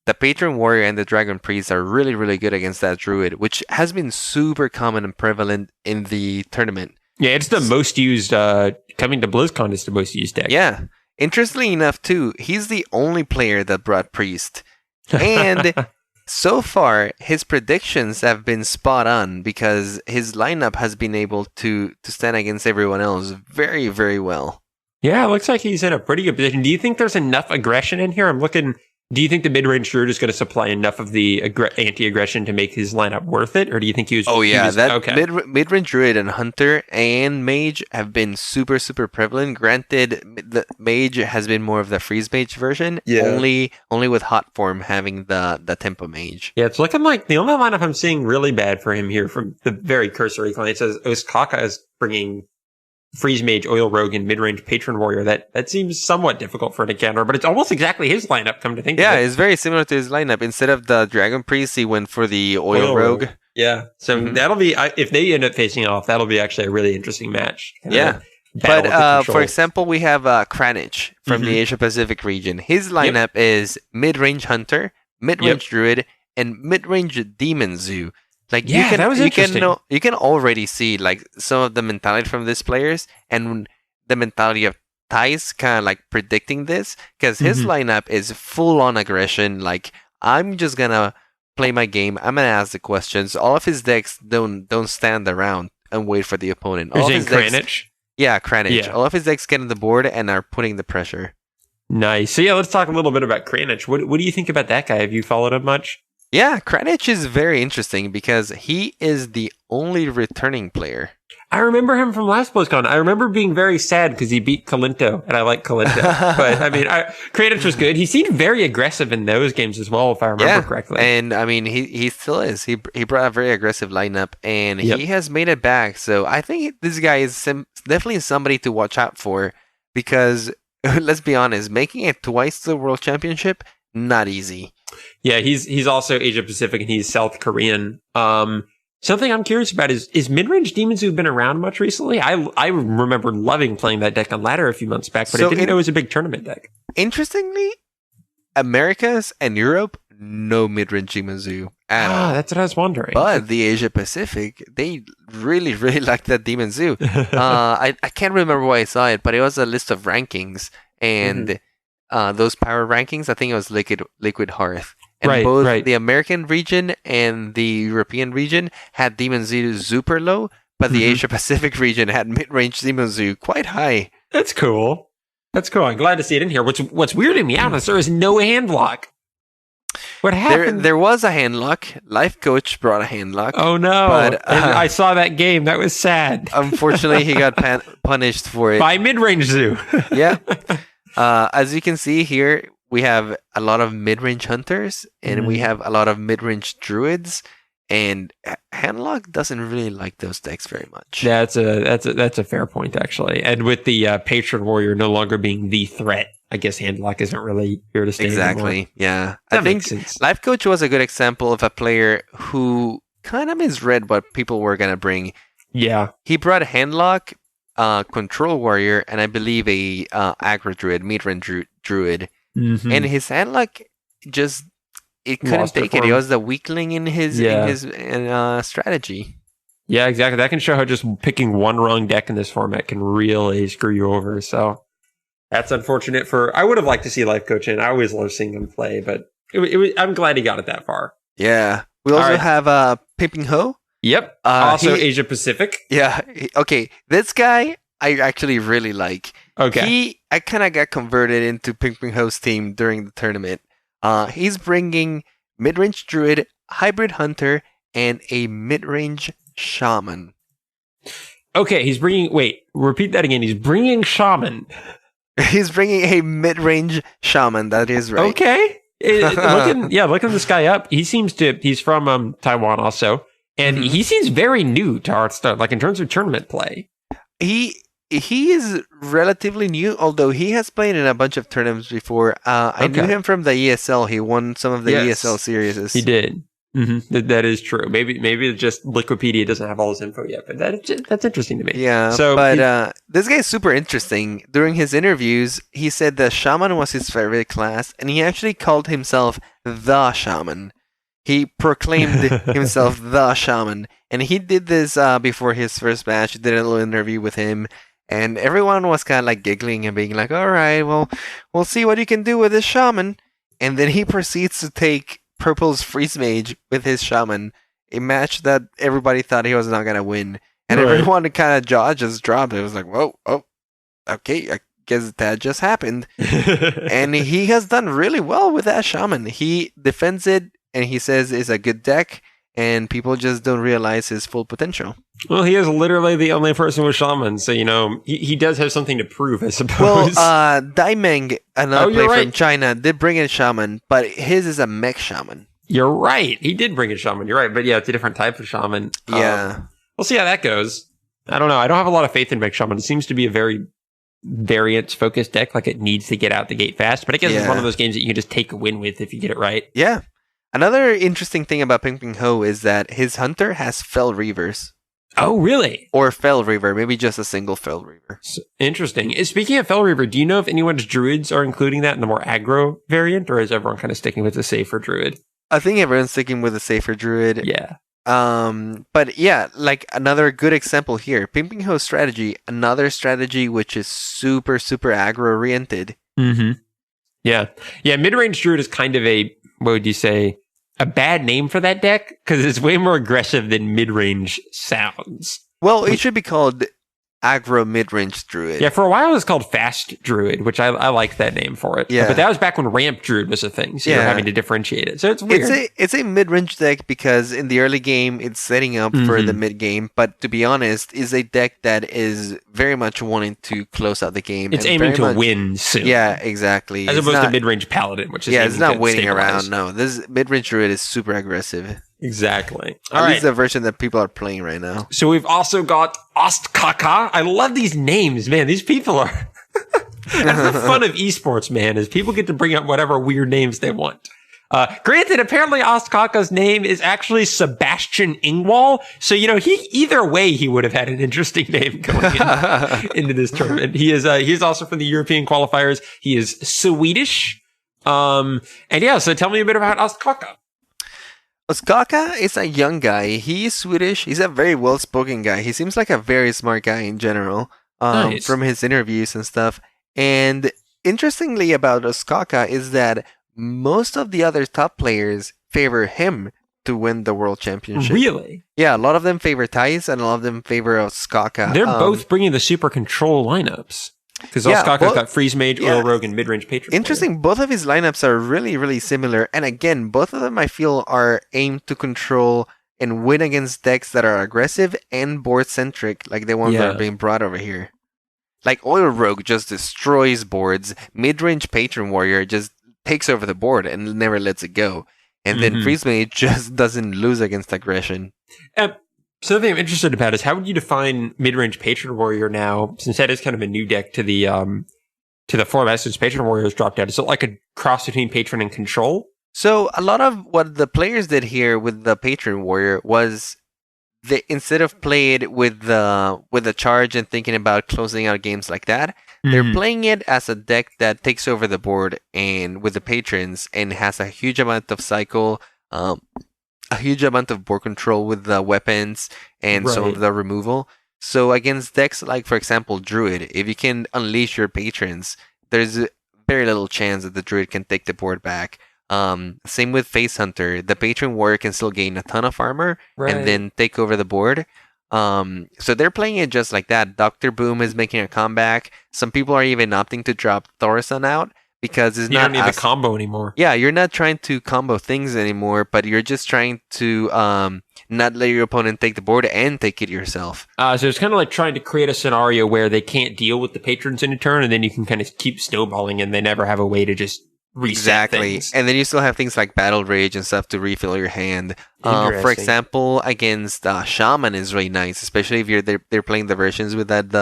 The Patron Warrior and the Dragon Priest are really, really good against that Druid, which has been super common and prevalent in the tournament. Yeah, it's the most used, coming to BlizzCon, it's the most used deck. Yeah. Interestingly enough, too, he's the only player that brought Priest. And so far, his predictions have been spot on because his lineup has been able to stand against everyone else very, very well. Yeah, it looks like he's in a pretty good position. Do you think there's enough aggression in here? Do you think the mid-range Druid is going to supply enough of the anti-aggression to make his lineup worth it? Or do you think he was... Oh, yeah. Mid-range Druid and Hunter and Mage have been super, super prevalent. Granted, the Mage has been more of the Freeze Mage version. Yeah. Only with Hot Form having the Tempo Mage. Yeah, it's looking like the only lineup I'm seeing really bad for him here from the very cursory glance is Ostkaka is bringing Freeze Mage, Oil Rogue, and mid-range Patron Warrior. That seems somewhat difficult for an encounter, but it's almost exactly his lineup, come to think of it. It's very similar to his lineup. Instead of the Dragon Priest, he went for the Oil Rogue. Yeah, so that'll be, if they end up facing off, that'll be actually a really interesting match. But for example, we have Kranich from the Asia Pacific region. His lineup is mid-range Hunter, mid-range Druid, and mid-range Demon Zoo. Like that was interesting. You can already see like some of the mentality from these players and the mentality of Thais kind of like predicting this, because his lineup is full on aggression. Like, I'm just gonna play my game. I'm gonna ask the questions. All of his decks don't stand around and wait for the opponent. All of his Kranich? Yeah, Kranich. Yeah. All of his decks get on the board and are putting the pressure. Nice. So let's talk a little bit about Kranich. What do you think about that guy? Have you followed him much? Yeah, Kranich is very interesting because he is the only returning player. I remember him from last BlizzCon. I remember being very sad because he beat Kalinto, and I like Kalinto. But, I mean, Kranich was good. He seemed very aggressive in those games as well, if I remember correctly. And, I mean, he still is. He brought a very aggressive lineup, and he has made it back. So I think this guy is definitely somebody to watch out for because, let's be honest, making it twice to the World Championship, not easy. Yeah, he's also Asia Pacific, and he's South Korean. Something I'm curious about is mid-range demons who've been around much recently. I remember loving playing that deck on ladder a few months back, but I didn't know it was a big tournament deck. Interestingly, Americas and Europe, no mid-range demon zoo at all. That's what I was wondering. But the Asia Pacific, they really, really like that demon zoo. I can't remember why I saw it, but it was a list of rankings, and those power rankings, I think it was Liquid Hearth. And both the American region and the European region had Demon Zoo super low, but the Asia Pacific region had mid-range Demon Zoo quite high. That's cool. I'm glad to see it in here. What's weirding me out is there is no hand lock. What happened? There was a hand lock. Life Coach brought a hand lock. Oh no! But, I saw that game. That was sad. Unfortunately, he got punished for it by mid-range Zoo. Yeah. As you can see here, we have a lot of mid-range hunters, and we have a lot of mid-range druids, and Handlock doesn't really like those decks very much. That's a fair point, actually. And with the Patron Warrior no longer being the threat, I guess Handlock isn't really here to stay Exactly, anymore. Yeah. That I think makes sense. Life Coach was a good example of a player who kind of misread what people were going to bring. Yeah. He brought Handlock, Control Warrior, and I believe a aggro druid, mid-range druid. And his handlock just couldn't take it. He was the weakling in his strategy. Yeah, exactly. That can show how just picking one wrong deck in this format can really screw you over. So that's unfortunate I would have liked to see Life Coach in. I always love seeing him play, but I'm glad he got it that far. Yeah. We also have Pimping Ho. Yep. Also Asia Pacific. Yeah. Okay. This guy I actually really like. Okay. I kind of got converted into Pimping Ho's team during the tournament. He's bringing mid-range druid, hybrid hunter, and a mid-range shaman. Okay, he's bringing... Wait, repeat that again. He's bringing shaman. He's bringing a mid-range shaman. That is right. Okay. Looking this guy up. He's from Taiwan also, and he seems very new to Hearthstone, like in terms of tournament play. He is relatively new, although he has played in a bunch of tournaments before. I knew him from the ESL. He won some of the ESL series. He did. That is true. Maybe just Liquipedia doesn't have all his info yet, but that's interesting to me. Yeah, but this guy is super interesting. During his interviews, he said the Shaman was his favorite class, and he actually called himself the Shaman. He proclaimed himself the Shaman, and he did this before his first match. Did a little interview with him. And everyone was kind of like giggling and being like, all right, well, we'll see what you can do with this shaman. And then he proceeds to take Purple's Freeze Mage with his shaman, a match that everybody thought he was not going to win. And everyone kind of jaw just dropped. It was like, whoa, okay, I guess that just happened. And he has done really well with that shaman. He defends it, and he says it's a good deck, and people just don't realize his full potential. Well, he is literally the only person with shaman, so, he does have something to prove, I suppose. Well, Daimeng, another player from China, did bring in shaman, but his is a mech shaman. You're right. He did bring in shaman. You're right. But yeah, it's a different type of shaman. Yeah. We'll see how that goes. I don't know. I don't have a lot of faith in Mech Shaman. It seems to be a very variance-focused deck. Like, it needs to get out the gate fast. But I guess it's one of those games that you can just take a win with if you get it right. Yeah. Another interesting thing about Ping Ping Ho is that his Hunter has Fell Reavers. Oh, really? Or Fell Reaver. Maybe just a single Fell Reaver. Interesting. Speaking of Fell Reaver, do you know if anyone's Druids are including that in the more aggro variant? Or is everyone kind of sticking with the safer Druid? I think everyone's sticking with the safer Druid. Yeah. But yeah, like another good example here. Ping Ping Ho's strategy, another strategy which is super, super aggro-oriented. Mm-hmm. Yeah. Yeah, mid-range Druid is kind of a, what would you say, a bad name for that deck? Because it's way more aggressive than mid-range sounds. Well, it should be called aggro mid-range Druid. Yeah, for a while it was called Fast Druid, which I like that name for it. Yeah. But that was back when Ramp Druid was a thing, so you're having to differentiate it. So it's weird. It's a mid-range deck because in the early game, it's setting up for the mid-game, but to be honest, is a deck that is very much wanting to close out the game. It's aiming to win soon. Yeah, exactly. As opposed to mid-range Paladin, which is it's not waiting stabilize. around. No, this mid-range Druid is super aggressive. Exactly. At least the version that people are playing right now. So we've also got Ostkaka. I love these names, man. These people are... That's the fun of esports, man, is people get to bring up whatever weird names they want. Granted, apparently Ostkaka's name is actually Sebastian Ingwall. So, either way, he would have had an interesting name going into this tournament. He's also from the European qualifiers. He is Swedish. So tell me a bit about Ostkaka. Ostkaka is a young guy. He is Swedish. He's a very well-spoken guy. He seems like a very smart guy in general, Nice. from his interviews and stuff. And interestingly about Ostkaka is that most of the other top players favor him to win the World Championship. Really? Yeah, a lot of them favor Thais and a lot of them favor Ostkaka. They're both bringing the super control lineups. Because Ostkaka's got Freeze Mage, Oil Rogue, and Mid-Range Patron. Interesting. Both of his lineups are really, really similar. And again, both of them I feel are aimed to control and win against decks that are aggressive and board-centric, like the ones that are being brought over here. Like Oil Rogue just destroys boards. Mid-Range Patron Warrior just takes over the board and never lets it go. And then Freeze Mage just doesn't lose against aggression. Something I'm interested about is how would you define mid-range Patron Warrior now, since that is kind of a new deck to the format since Patron Warrior has dropped out. Is it like a cross between Patron and Control? So a lot of what the players did here with the Patron Warrior was they instead of play it with the charge and thinking about closing out games like that, they're playing it as a deck that takes over the board and with the patrons and has a huge amount of cycle, a huge amount of board control with the weapons and some of the removal. So against decks like, for example, Druid, if you can unleash your patrons, there's very little chance that the Druid can take the board back. Same with Face Hunter. The Patron Warrior can still gain a ton of armor and then take over the board. So they're playing it just like that. Dr. Boom is making a comeback. Some people are even opting to drop Thaurissan out because it's not... You don't need the combo anymore. Yeah, you're not trying to combo things anymore, but you're just trying to not let your opponent take the board and take it yourself. So it's kind of like trying to create a scenario where they can't deal with the patrons in a turn, and then you can kind of keep snowballing, and they never have a way to just reset things. And then you still have things like Battle Rage and stuff to refill your hand. For example, against Shaman is really nice, especially if they're playing the versions with that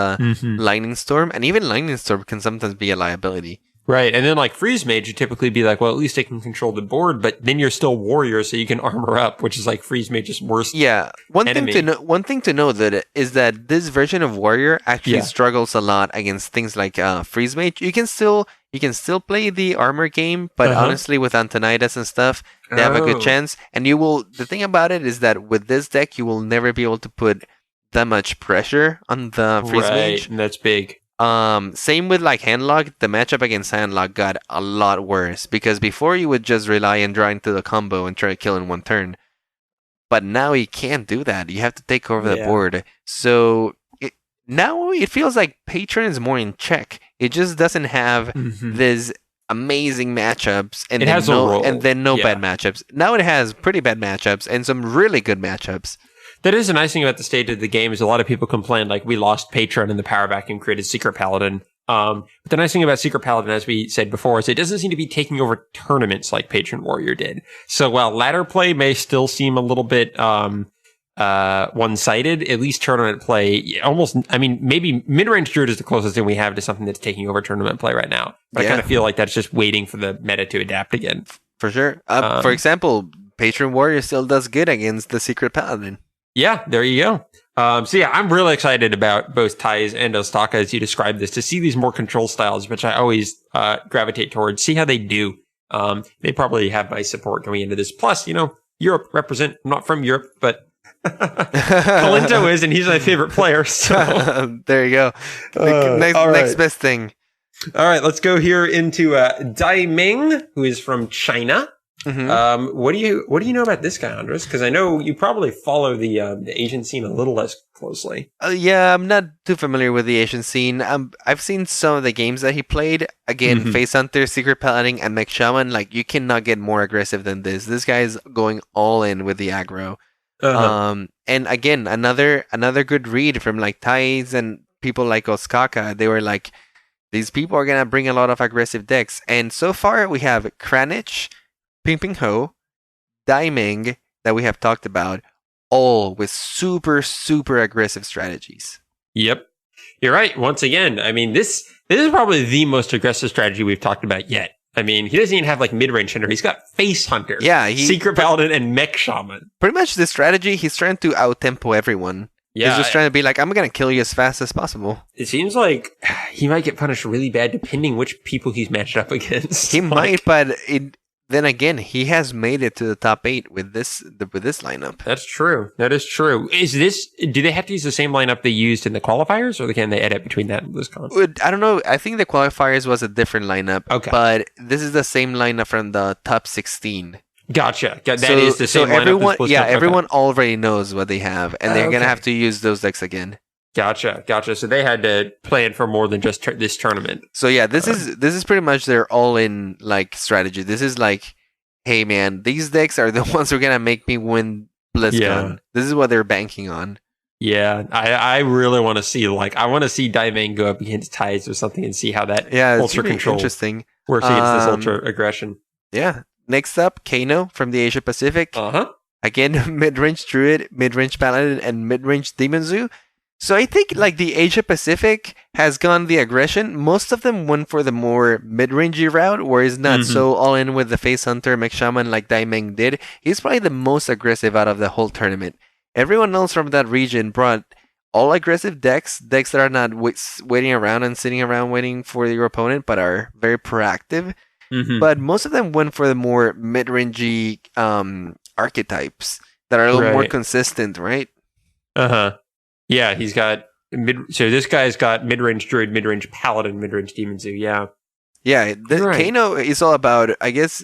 Lightning Storm, and even Lightning Storm can sometimes be a liability. Right, and then like Freeze Mage would typically be like, well, at least they can control the board, but then you're still Warrior, so you can armor up, which is like Freeze Mage's worst enemy. One thing to know that is that this version of Warrior actually struggles a lot against things like Freeze Mage. You can still play the armor game, but honestly, with Antonidas and stuff, they have a good chance. And the thing about it is that with this deck, you will never be able to put that much pressure on the Freeze Mage. And that's big. Same with like Handlock. The matchup against Handlock got a lot worse because before you would just rely and draw into the combo and try to kill in one turn, but now you can't do that. You have to take over the board. So now it feels like Patron is more in check. It just doesn't have this amazing matchups and then no bad matchups. Now it has pretty bad matchups and some really good matchups. That is a nice thing about the state of the game is a lot of people complain like we lost Patron in the power back and created Secret Paladin. But the nice thing about Secret Paladin, as we said before, is it doesn't seem to be taking over tournaments like Patron Warrior did. So while ladder play may still seem a little bit one-sided. At least tournament play, almost. I mean, maybe mid-range druid is the closest thing we have to something that's taking over tournament play right now. But I kind of feel like that's just waiting for the meta to adapt again. For sure. For example, Patron Warrior still does good against the Secret Paladin. Yeah, there you go. So yeah, I'm really excited about both Ties and Ostaka as you described this, to see these more control styles, which I always gravitate towards, see how they do. They probably have my support going into this. Plus, Europe represent, I'm not from Europe, but Kalinto is, and he's my favorite player. So there you go. Next best thing. All right, let's go here into Dai Ming, who is from China. Mm-hmm. What do you know about this guy, Andres? Because I know you probably follow the Asian scene a little less closely. Yeah, I'm not too familiar with the Asian scene. I've seen some of the games that he played. Again, Face Hunter, Secret Paladin, and Mech Shaman. Like, you cannot get more aggressive than this. This guy's going all in with the aggro. And again, another good read from like Thais and people like Oskaka. They were like, these people are gonna bring a lot of aggressive decks. And so far, we have Kranich, Ping Ping Ho, Daiming that we have talked about, all with super, super aggressive strategies. Yep. You're right. Once again, I mean, this is probably the most aggressive strategy we've talked about yet. I mean, he doesn't even have like mid-range hunter. He's got Face Hunter, Secret Paladin, and Mech Shaman. Pretty much this strategy, he's trying to out-tempo everyone. Yeah, he's just trying to be like, I'm going to kill you as fast as possible. It seems like he might get punished really bad depending which people he's matched up against. He might, but then again, he has made it to the top 8 with this lineup. That's true. That is true. Do they have to use the same lineup they used in the qualifiers, or can they edit between that and BlizzCon? I don't know. I think the qualifiers was a different lineup. Okay. But this is the same lineup from the top 16. Gotcha. That is the same lineup as BlizzCon. Everyone already knows what they have, and they're going to have to use those decks again. Gotcha. So they had to plan for more than just this tournament. So yeah, this is pretty much their all-in like strategy. This is like, hey man, these decks are the ones who are gonna make me win BlizzCon. Yeah. This is what they're banking on. Yeah, I really want to see Daimang go up against Ties or something and see how that ultra control interesting works against this ultra aggression. Yeah. Next up, Kano from the Asia Pacific. Again, mid-range Druid, mid-range Paladin, and mid-range Demon Zoo. So I think like the Asia Pacific has gone the aggression. Most of them went for the more mid-rangey route, where he's not so all in with the Face Hunter, Mech Shaman like Daimeng did. He's probably the most aggressive out of the whole tournament. Everyone else from that region brought all aggressive decks that are not waiting around and sitting around waiting for your opponent, but are very proactive. But most of them went for the more mid-rangey archetypes that are a little more consistent, right? Yeah, he's got so this guy's got mid-range Druid, mid-range Paladin, mid-range Demon Zoo, yeah. Yeah, Kano is all about, I guess,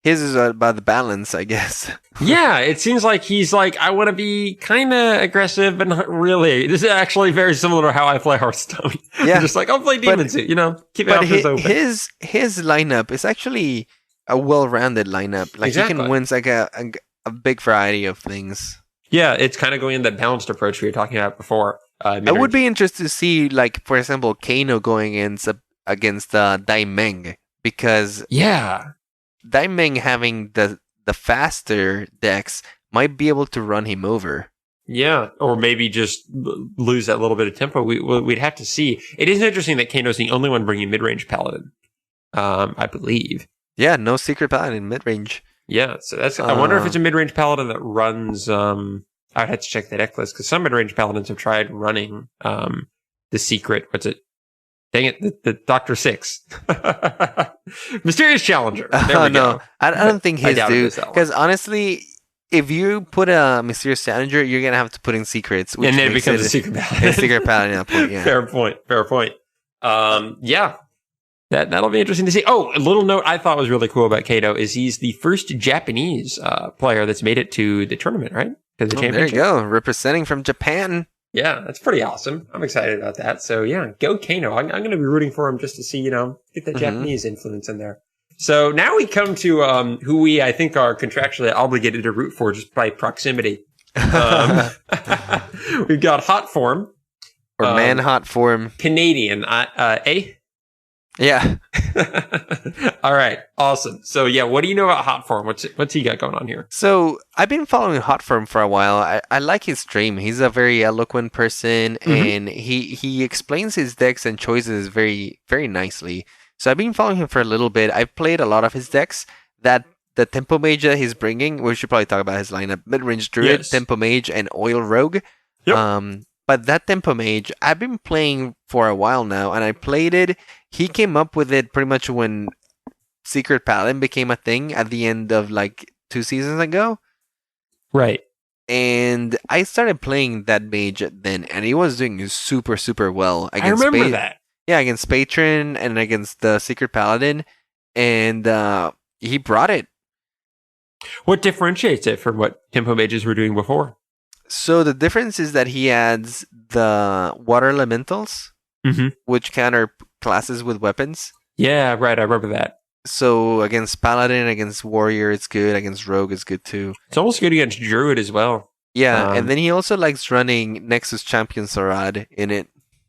his is about the balance, I guess. Yeah, it seems like he's like, I want to be kind of aggressive, but not really. This is actually very similar to how I play Hearthstone. Yeah. Just like, I'll play Demon Zoo, keep your options open. His lineup is actually a well-rounded lineup. Like, he can win like a big variety of things. Yeah, it's kind of going in that balanced approach we were talking about before. I would be interested to see, like, for example, Kano going against Daimeng, because Daimeng having the faster decks might be able to run him over. Yeah, or maybe just lose that little bit of tempo. We'd have to see. It is interesting that Kano's the only one bringing mid-range Paladin, I believe. Yeah, no Secret Paladin mid-range. Yeah, so that's. I wonder if it's a mid-range Paladin that runs. I'd have to check the deck list because some mid-range Paladins have tried running the secret. What's it? Dang it, the Dr. Six. Mysterious Challenger. There we go. I don't think his do. Because honestly, if you put a Mysterious Challenger, you're going to have to put in secrets. Which and then it becomes a Secret Paladin. A Secret Paladin output, yeah. Fair point. Yeah. That'll be interesting to see. Oh, a little note I thought was really cool about Kato is he's the first Japanese player that's made it to the tournament, right? To the championship. There you go. Representing from Japan. Yeah, that's pretty awesome. I'm excited about that. So yeah, go Kano. I'm going to be rooting for him just to see, get that Japanese influence in there. So now we come to who we, I think, are contractually obligated to root for just by proximity. We've got Hot Form. Or Man Hot Form. Canadian. Yeah. All right, awesome. So yeah, what do you know about Hotform? What's he got going on here? So I've been following Hotform for a while. I like his stream. He's a very eloquent person, and he explains his decks and choices very very nicely. So I've been following him for a little bit. I've played a lot of his decks. That the Tempo Mage that he's bringing, we should probably talk about his lineup: Midrange Druid, Yes. Tempo Mage, and Oil Rogue. Yep. But that Tempo Mage, I've been playing for a while now, and I played it. He came up with it pretty much when Secret Paladin became a thing at the end of like 2 seasons ago. Right. And I started playing that mage then, and he was doing super, super well I remember that. Yeah, against Patron and against the Secret Paladin, and he brought it. What differentiates it from what Tempo Mages were doing before? So the difference is that he adds the water elementals, which counter classes with weapons. Yeah, right. I remember that. So against Paladin, against Warrior, it's good. Against Rogue, it's good too. It's almost good against Druid as well. Yeah, and then he also likes running Nexus Champion Sarad in it.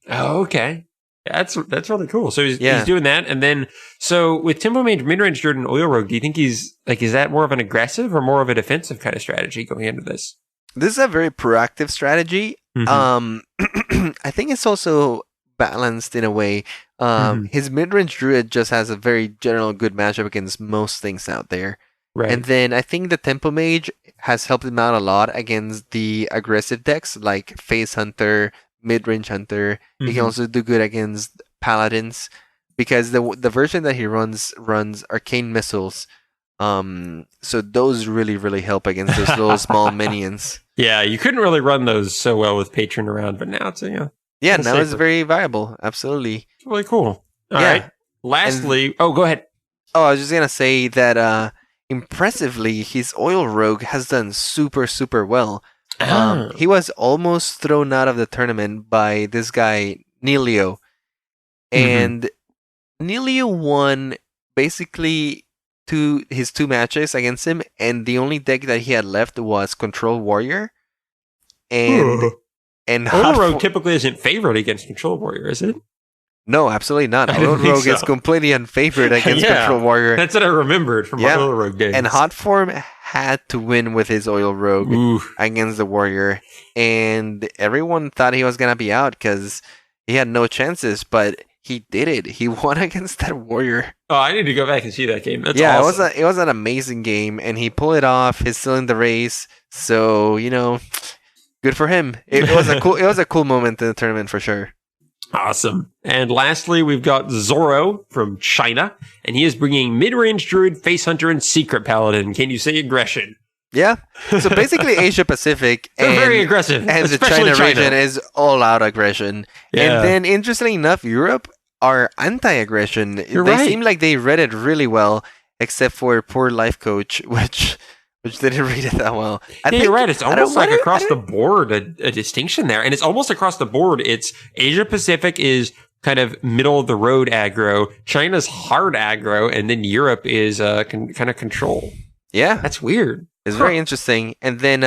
Oh, okay. That's really cool. So he's doing that, and then so with Tempo Mage, Midrange Druid, and Oil Rogue, do you think he's like, is that more of an aggressive or more of a defensive kind of strategy going into this? This is a very proactive strategy. I think it's also balanced in a way. His mid-range druid just has a very general good matchup against most things out there. Right. And then I think the Tempo Mage has helped him out a lot against the aggressive decks like Phase Hunter, Mid-range Hunter. He can also do good against Paladins because the version that he runs Arcane Missiles. So those really, really help against those little small minions. Yeah, you couldn't really run those so well with Patron around, but now it's yeah, now it's very viable. Absolutely, it's really cool. All right. Lastly, go ahead. Oh, I was just gonna say that impressively, his Oil Rogue has done super, super well. He was almost thrown out of the tournament by this guy Nelio, and Nelio won basically his two matches against him, and the only deck that he had left was Control Warrior. And Oil Rogue typically isn't favored against Control Warrior, is it? No, absolutely not. Oil Rogue is completely unfavored against Control Warrior. That's what I remembered from Oil Rogue days. And Hot Form had to win with his Oil Rogue against the Warrior, and everyone thought he was gonna be out because he had no chances, but he did it. He won against that Warrior. Oh, I need to go back and see that game. That's awesome. It was an amazing game, and he pulled it off. He's still in the race, so good for him. It was a cool moment in the tournament for sure. Awesome. And lastly, we've got Zoro from China, and he is bringing mid-range druid, face hunter, and secret paladin. Can you say aggression? Yeah. So basically, Asia Pacific They're very aggressive, and the China region is all out aggression. Yeah. And then, interestingly enough, Europe are anti-aggression. They seem like they read it really well, except for poor life coach, which didn't read it that well. You're right. It's almost like across the board a distinction there. And it's almost across the board. It's Asia Pacific is kind of middle of the road aggro. China's hard aggro. And then Europe is kind of control. Yeah. That's weird. It's very interesting. And then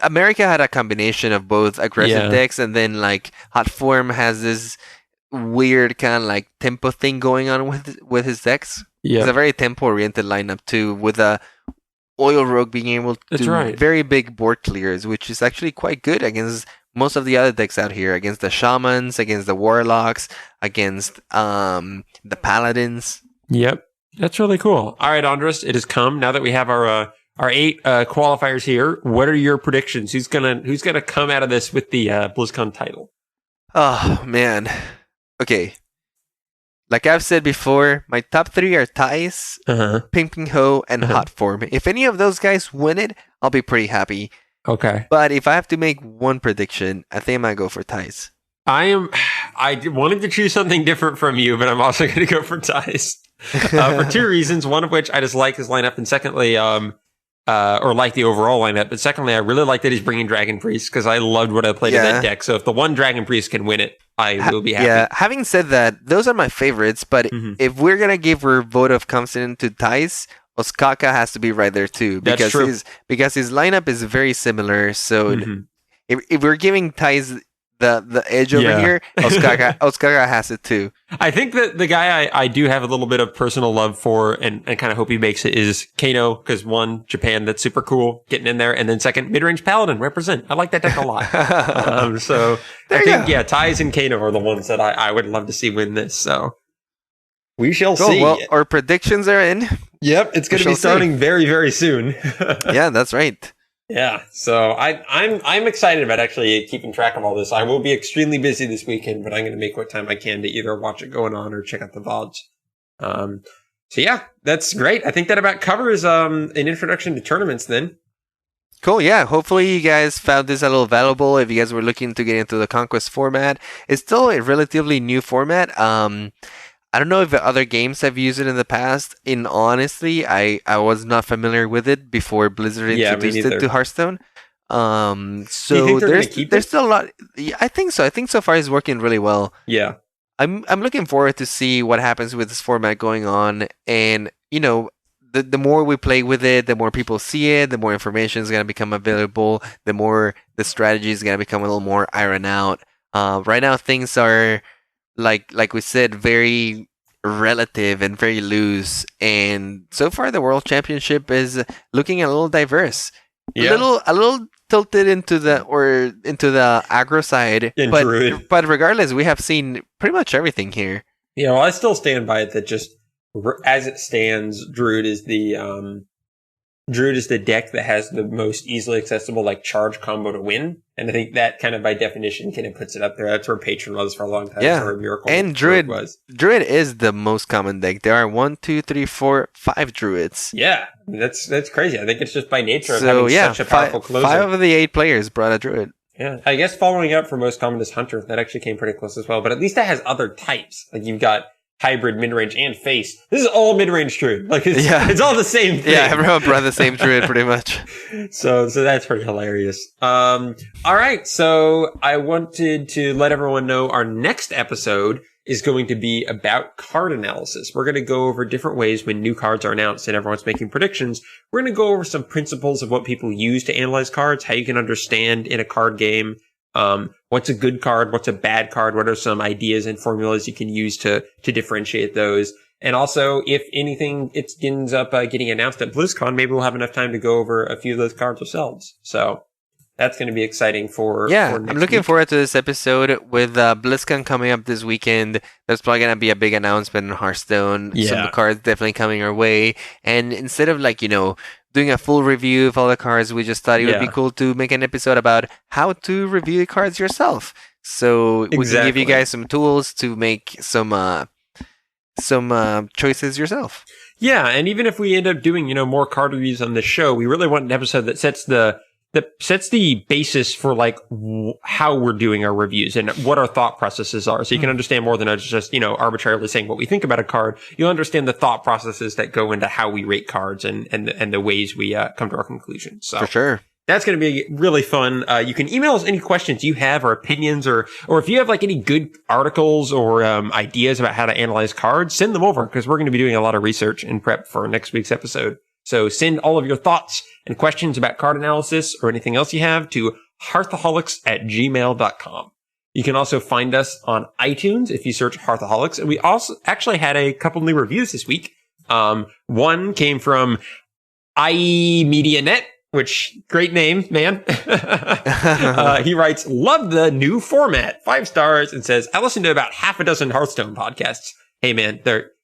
America had a combination of both aggressive decks. And then like Hot Form has this weird kind of like tempo thing going on with his decks. Yeah. It's a very tempo oriented lineup too, with a Oil Rogue being able to do very big board clears, which is actually quite good against most of the other decks out here, against the Shamans, against the Warlocks, against the Paladins. Yep. That's really cool. All right, Andres, it has come. Now that we have our 8 qualifiers here, what are your predictions? Who's gonna come out of this with the BlizzCon title? Oh, man. Okay. Like I've said before, my top 3 are Thais, Ping Ping Ho, and Hot Form. If any of those guys win it, I'll be pretty happy. Okay. But if I have to make one prediction, I think I might go for Thais. I wanted to choose something different from you, but I'm also going to go for Thais. For 2 reasons. One of which I just like his lineup, and secondly, or like the overall lineup. But secondly, I really like that he's bringing Dragon Priest because I loved what I played in that deck. So if the one Dragon Priest can win it, I will be happy. Yeah, having said that, those are my favorites. But if we're going to give our vote of confidence to Thais, Osaka has to be right there too. Because his lineup is very similar. So if we're giving Thais the edge over here, Osaka has it too. I think that the guy I do have a little bit of personal love for and kind of hope he makes it is Kano, because one, Japan, that's super cool, getting in there, and then second, mid-range Paladin, represent. I like that deck a lot. So I think, Ties and Kano are the ones that I would love to see win this, so we shall see. Well, our predictions are in. Yep, it's going to be starting very, very soon. Yeah, that's right. Yeah, so I'm excited about actually keeping track of all this. I will be extremely busy this weekend, but I'm going to make what time I can to either watch it going on or check out the VODs. So yeah, that's great. I think that about covers an introduction to tournaments then. Cool, yeah. Hopefully you guys found this a little valuable if you guys were looking to get into the Conquest format. It's still a relatively new format. I don't know if other games have used it in the past. Honestly, I was not familiar with it before Blizzard introduced it to Hearthstone. So there's still a lot. Yeah, I think so. I think so far it's working really well. Yeah. I'm looking forward to see what happens with this format going on. And, the more we play with it, the more people see it, the more information is going to become available, the more the strategy is going to become a little more iron out. Right now, things are, like we said, very relative and very loose. And so far, the World Championship is looking a little diverse. Yeah. A little tilted into the aggro side. But regardless, we have seen pretty much everything here. Yeah, well, I still stand by it that just as it stands, Druid is the deck that has the most easily accessible charge combo to win, and I think that kind of by definition kind of puts it up there. That's where Patron was for a long time. Yeah, that's where Miracle and Druid is the most common deck. There are 1, 2, 3, 4, 5 Druids. Yeah, that's crazy. I think it's just by nature of having such a powerful closer. 5 of the 8 players brought a Druid. Yeah, I guess following up for most common is Hunter. That actually came pretty close as well, but at least that has other types. You've got hybrid, mid-range, and face. This is all mid-range Druid. It's all the same thing. Yeah, everyone brought the same Druid pretty much. So that's pretty hilarious. All right, so I wanted to let everyone know our next episode is going to be about card analysis. We're going to go over different ways when new cards are announced and everyone's making predictions. We're going to go over some principles of what people use to analyze cards, how you can understand in a card game what's a good card, what's a bad card, what are some ideas and formulas you can use to differentiate those. And also, if anything it ends up getting announced at BlizzCon, maybe we'll have enough time to go over a few of those cards ourselves. So that's going to be exciting for I'm looking forward to this episode with BlizzCon coming up this weekend. There's probably going to be a big announcement in Hearthstone. Yeah. Some cards definitely coming our way. And instead of doing a full review of all the cards, we just thought it would be cool to make an episode about how to review the cards yourself. So we can give you guys some tools to make some choices yourself. Yeah, and even if we end up doing more card reviews on this show, we really want an episode that sets the basis for how we're doing our reviews and what our thought processes are. So you can understand more than just, arbitrarily saying what we think about a card. You'll understand the thought processes that go into how we rate cards and the ways we come to our conclusions. So for sure. That's going to be really fun. You can email us any questions you have or opinions or if you have any good articles or ideas about how to analyze cards, send them over because we're going to be doing a lot of research and prep for next week's episode. So send all of your thoughts and questions about card analysis or anything else you have to hearthaholics@gmail.com. You can also find us on iTunes if you search Hearthaholics. And we also actually had a couple new reviews this week. One came from iMediaNet, which great name, man. He writes, love the new format, 5 stars, and says, I listened to about half a dozen Hearthstone podcasts. Hey, man,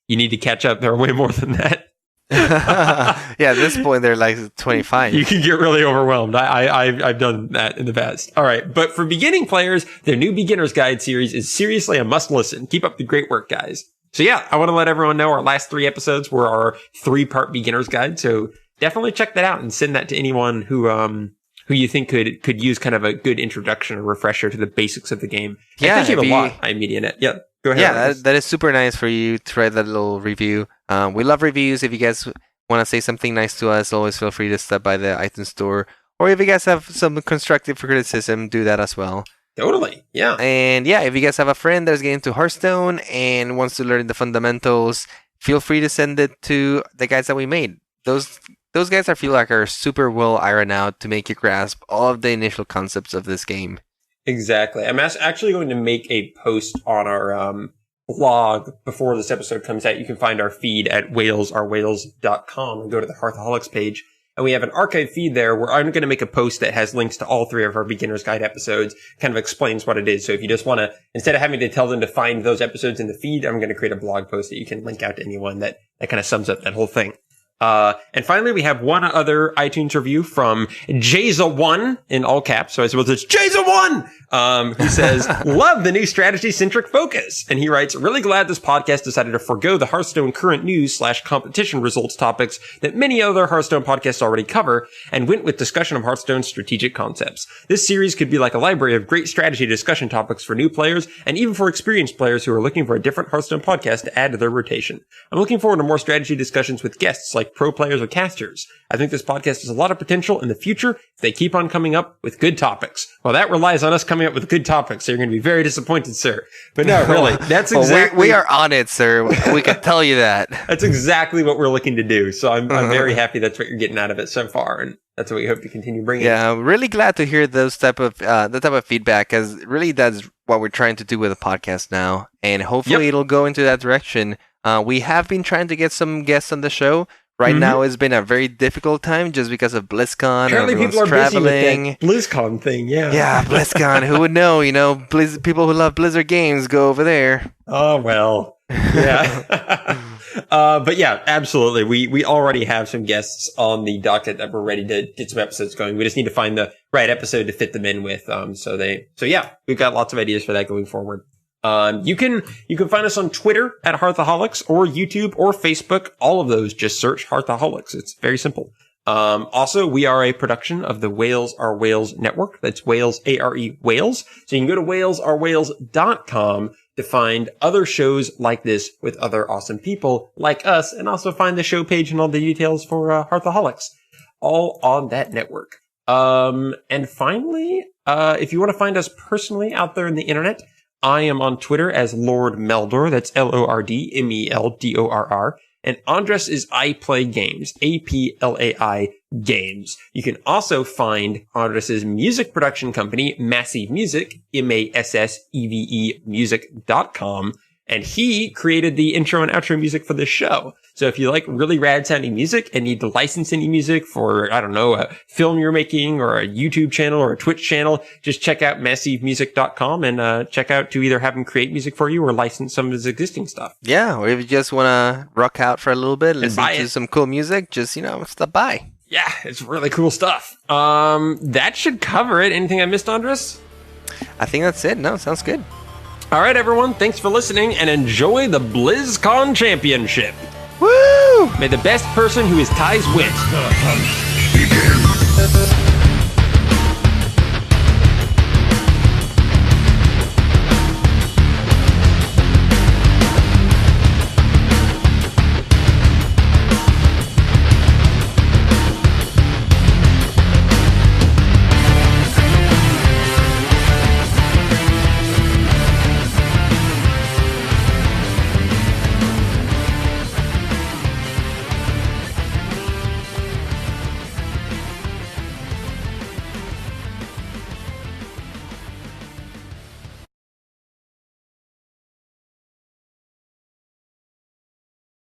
you need to catch up. There are way more than that. Yeah, at this point they're 25. You can get really overwhelmed. I've done that in the past. All right, but for beginning players, their new beginner's guide series is seriously a must listen. Keep up the great work, guys. So yeah, I want to let everyone know our last 3 episodes were our 3-part beginner's guide. So definitely check that out and send that to anyone who you think could use kind of a good introduction or refresher to the basics of the game. Yeah, thank you a lot, iMediaNet. Yeah. Go ahead. Yeah, that is super nice for you to write that little review. We love reviews. If you guys want to say something nice to us, always feel free to stop by the iTunes store. Or if you guys have some constructive criticism, do that as well. Totally, yeah. And yeah, if you guys have a friend that's getting into Hearthstone and wants to learn the fundamentals, feel free to send it to the guys that we made. Those guys I feel are super well ironed out to make you grasp all of the initial concepts of this game. Exactly. I'm actually going to make a post on our blog before this episode comes out. You can find our feed at whalesourwhales.com and go to the Hearthaholics page. And we have an archive feed there where I'm going to make a post that has links to all 3 of our Beginner's Guide episodes, kind of explains what it is. So if you just want to, instead of having to tell them to find those episodes in the feed, I'm going to create a blog post that you can link out to anyone that kind of sums up that whole thing. And finally, we have one other iTunes review from Jaza1 in all caps. So I suppose it's Jaza1! Who says, love the new strategy-centric focus. And he writes, really glad this podcast decided to forgo the Hearthstone current news / competition results topics that many other Hearthstone podcasts already cover and went with discussion of Hearthstone's strategic concepts. This series could be like a library of great strategy discussion topics for new players and even for experienced players who are looking for a different Hearthstone podcast to add to their rotation. I'm looking forward to more strategy discussions with guests like pro players or casters. I think this podcast has a lot of potential in the future if they keep on coming up with good topics. Well, that relies on us coming up with good topics, so you're going to be very disappointed, sir. But no, really, that's exactly... we are on it, sir. We can tell you that. That's exactly what we're looking to do. So I'm very happy that's what you're getting out of it so far, and that's what we hope to continue bringing. Yeah, I'm really glad to hear that type of feedback, because really that's what we're trying to do with the podcast now, and hopefully it'll go into that direction. We have been trying to get some guests on the show. Right now, it's been a very difficult time just because of BlizzCon. Apparently, people are traveling. Busy with that BlizzCon thing, yeah. Yeah, BlizzCon. Who would know? You know, people who love Blizzard games go over there. Oh well, yeah. But yeah, absolutely. We already have some guests on the docket that we're ready to get some episodes going. We just need to find the right episode to fit them in with. So yeah, we've got lots of ideas for that going forward. You can find us on Twitter at Hearthaholics or YouTube or Facebook. All of those, just search Hearthaholics. It's very simple. Also, we are a production of the Whales Are Whales network. That's Whales, A-R-E, Whales. So you can go to whalesourwhales.com to find other shows like this with other awesome people like us, and also find the show page and all the details for Hearthaholics. All on that network. And finally, if you want to find us personally out there in the internet, I am on Twitter as Lord Meldor. That's LORDMELDORR. And Andres is I Play Games, APLAI Games. You can also find Andres's music production company, Massive Music, MASSEVE music.com. And he created the intro and outro music for this show. So if you like really rad sounding music and need to license any music for, I don't know, a film you're making or a YouTube channel or a Twitch channel, just check out massivemusic.com and check out to either have him create music for you or license some of his existing stuff. Yeah, or if you just want to rock out for a little bit, listen to some cool music, just, stop by. Yeah, it's really cool stuff. That should cover it. Anything I missed, Andres? I think that's it. No, sounds good. All right, everyone. Thanks for listening and enjoy the Blizzcon Championship. Woo! May the best person who is Ty's wit. The hunt begins.